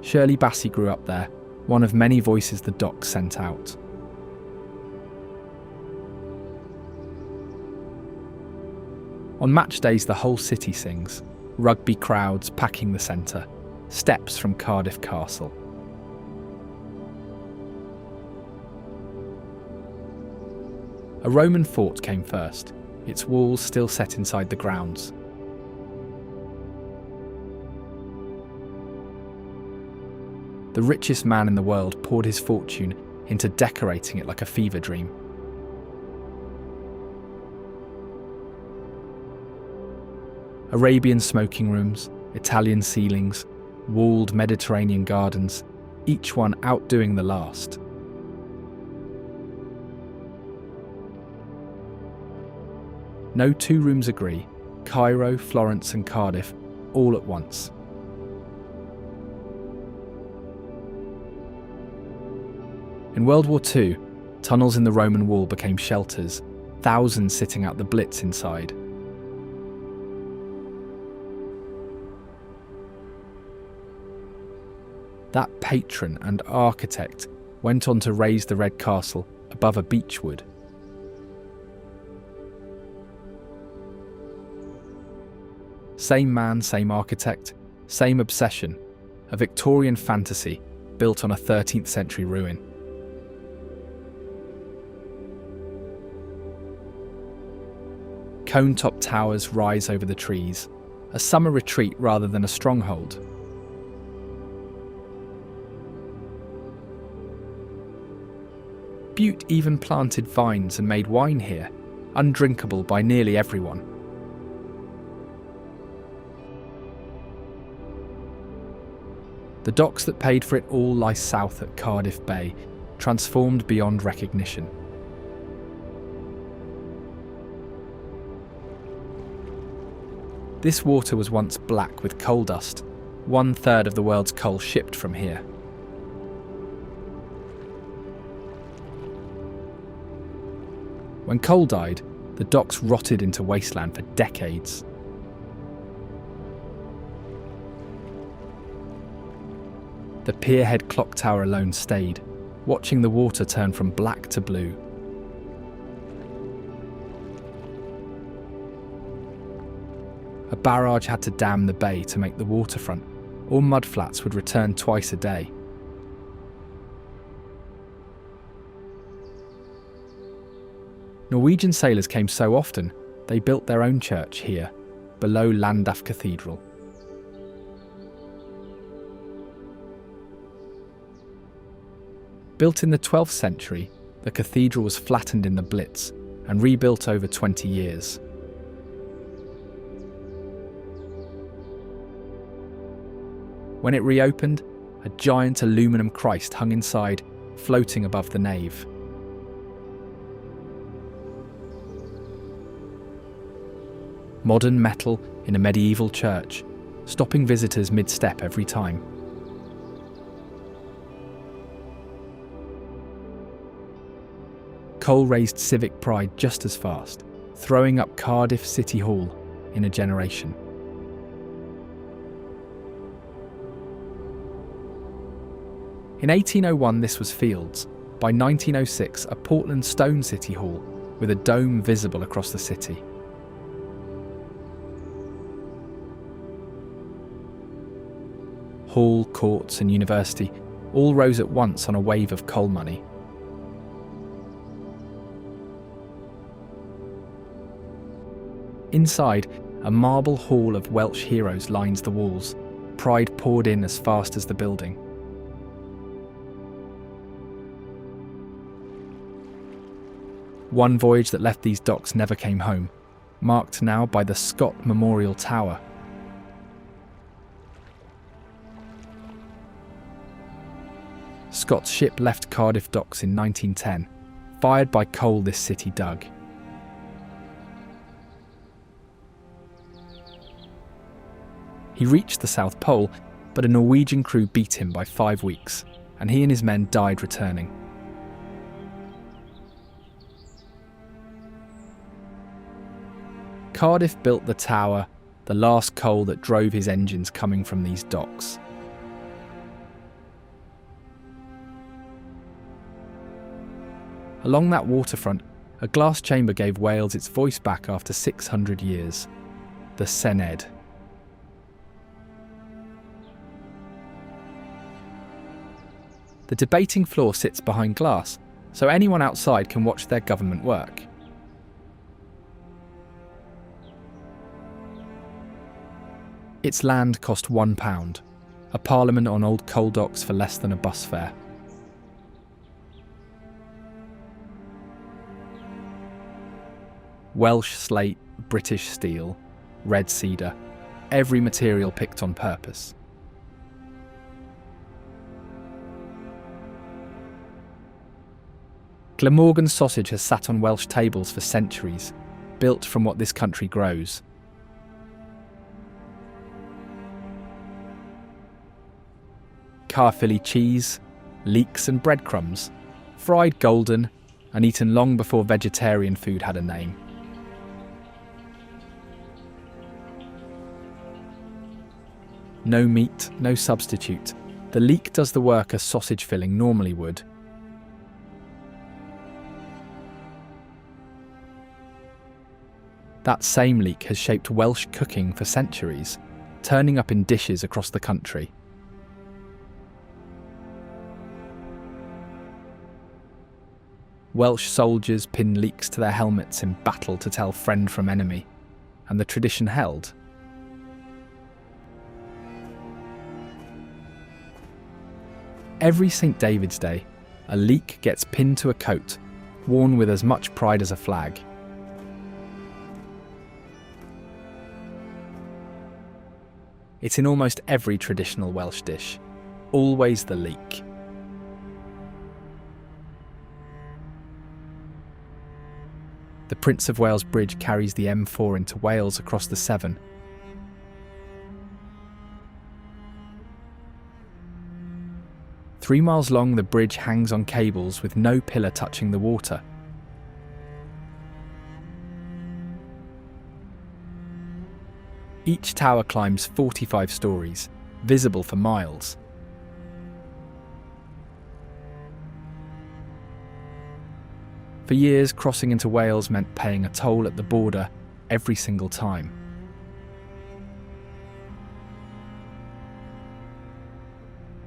Shirley Bassey grew up there, one of many voices the docks sent out. On match days, the whole city sings, rugby crowds packing the centre, steps from Cardiff Castle. A Roman fort came first, its walls still set inside the grounds. The richest man in the world poured his fortune into decorating it like a fever dream. Arabian smoking rooms, Italian ceilings, walled Mediterranean gardens, each one outdoing the last. No two rooms agree, Cairo, Florence and Cardiff, all at once. In World War II, tunnels in the Roman wall became shelters, thousands sitting out the Blitz inside. That patron and architect went on to raise the Red Castle above a beechwood. Same man, same architect, same obsession. A Victorian fantasy built on a 13th century ruin. Cone-top towers rise over the trees, a summer retreat rather than a stronghold. Bute even planted vines and made wine here, undrinkable by nearly everyone. The docks that paid for it all lie south at Cardiff Bay, transformed beyond recognition. This water was once black with coal dust, 1/3 of the world's coal shipped from here. When coal died, the docks rotted into wasteland for decades. The pierhead clock tower alone stayed, watching the water turn from black to blue. A barrage had to dam the bay to make the waterfront, or mudflats would return twice a day. Norwegian sailors came so often, they built their own church here, below Landlocked Cathedral. Built in the 12th century, the cathedral was flattened in the Blitz and rebuilt over 20 years. When it reopened, a giant aluminium Christ hung inside, floating above the nave. Modern metal in a medieval church, stopping visitors mid-step every time. Coal raised civic pride just as fast, throwing up Cardiff City Hall in a generation. In 1801 this was Fields, by 1906 a Portland stone city hall with a dome visible across the city. Hall, courts and university all rose at once on a wave of coal money. Inside, a marble hall of Welsh heroes lines the walls, pride poured in as fast as the building. One voyage that left these docks never came home, marked now by the Scott Memorial Tower. Scott's ship left Cardiff docks in 1910, fired by coal this city dug. He reached the South Pole, but a Norwegian crew beat him by 5 weeks, and he and his men died returning. Cardiff built the tower, the last coal that drove his engines coming from these docks. Along that waterfront, a glass chamber gave Wales its voice back after 600 years, the Senedd. The debating floor sits behind glass, so anyone outside can watch their government work. Its land cost £1, a parliament on old coal docks for less than a bus fare. Welsh slate, British steel, red cedar, every material picked on purpose. Glamorgan sausage has sat on Welsh tables for centuries, built from what this country grows. Caerphilly cheese, leeks and breadcrumbs, fried golden and eaten long before vegetarian food had a name. No meat, no substitute. The leek does the work a sausage filling normally would. That same leek has shaped Welsh cooking for centuries, turning up in dishes across the country. Welsh soldiers pinned leeks to their helmets in battle to tell friend from enemy, and the tradition held. Every St. David's Day, a leek gets pinned to a coat, worn with as much pride as a flag. It's in almost every traditional Welsh dish, always the leek. The Prince of Wales Bridge carries the M4 into Wales across the Severn. Three miles long, the bridge hangs on cables with no pillar touching the water. Each tower climbs 45 stories, visible for miles. For years, crossing into Wales meant paying a toll at the border every single time.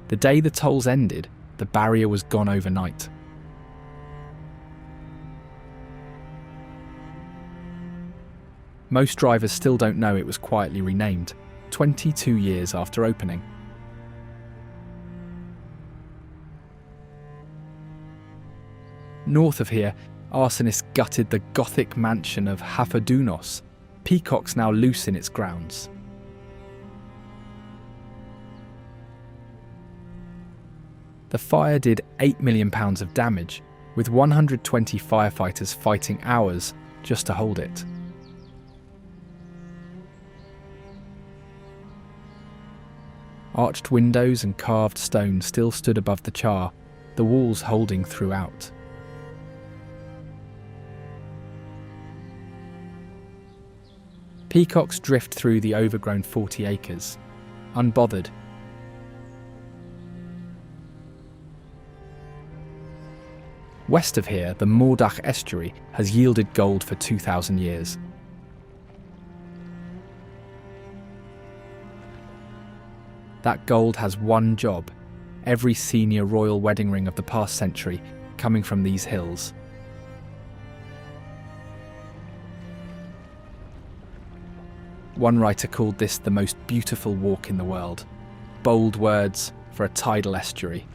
The day the tolls ended, the barrier was gone overnight. Most drivers still don't know it was quietly renamed, 22 years after opening. North of here, arsonists gutted the Gothic mansion of Hafodwnos, peacocks now loose in its grounds. The fire did £8 million of damage, with 120 firefighters fighting hours just to hold it. Arched windows and carved stone still stood above the char, the walls holding throughout. Peacocks drift through the overgrown 40 acres, unbothered. West of here, the Mordach estuary has yielded gold for 2,000 years. That gold has one job, every senior royal wedding ring of the past century coming from these hills. One writer called this the most beautiful walk in the world. Bold words for a tidal estuary.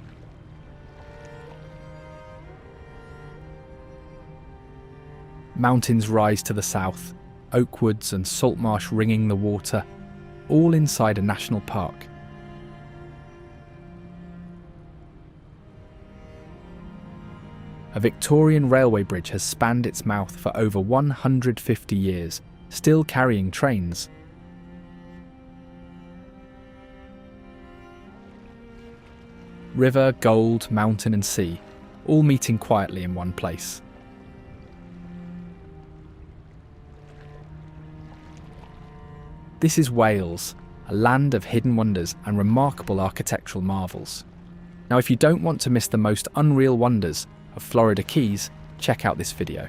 Mountains rise to the south, oak woods and salt marsh ringing the water, all inside a national park. A Victorian railway bridge has spanned its mouth for over 150 years, still carrying trains. River, gold, mountain and sea, all meeting quietly in one place. This is Wales, a land of hidden wonders and remarkable architectural marvels. Now, if you don't want to miss the most unreal wonders of Florida Keys, check out this video.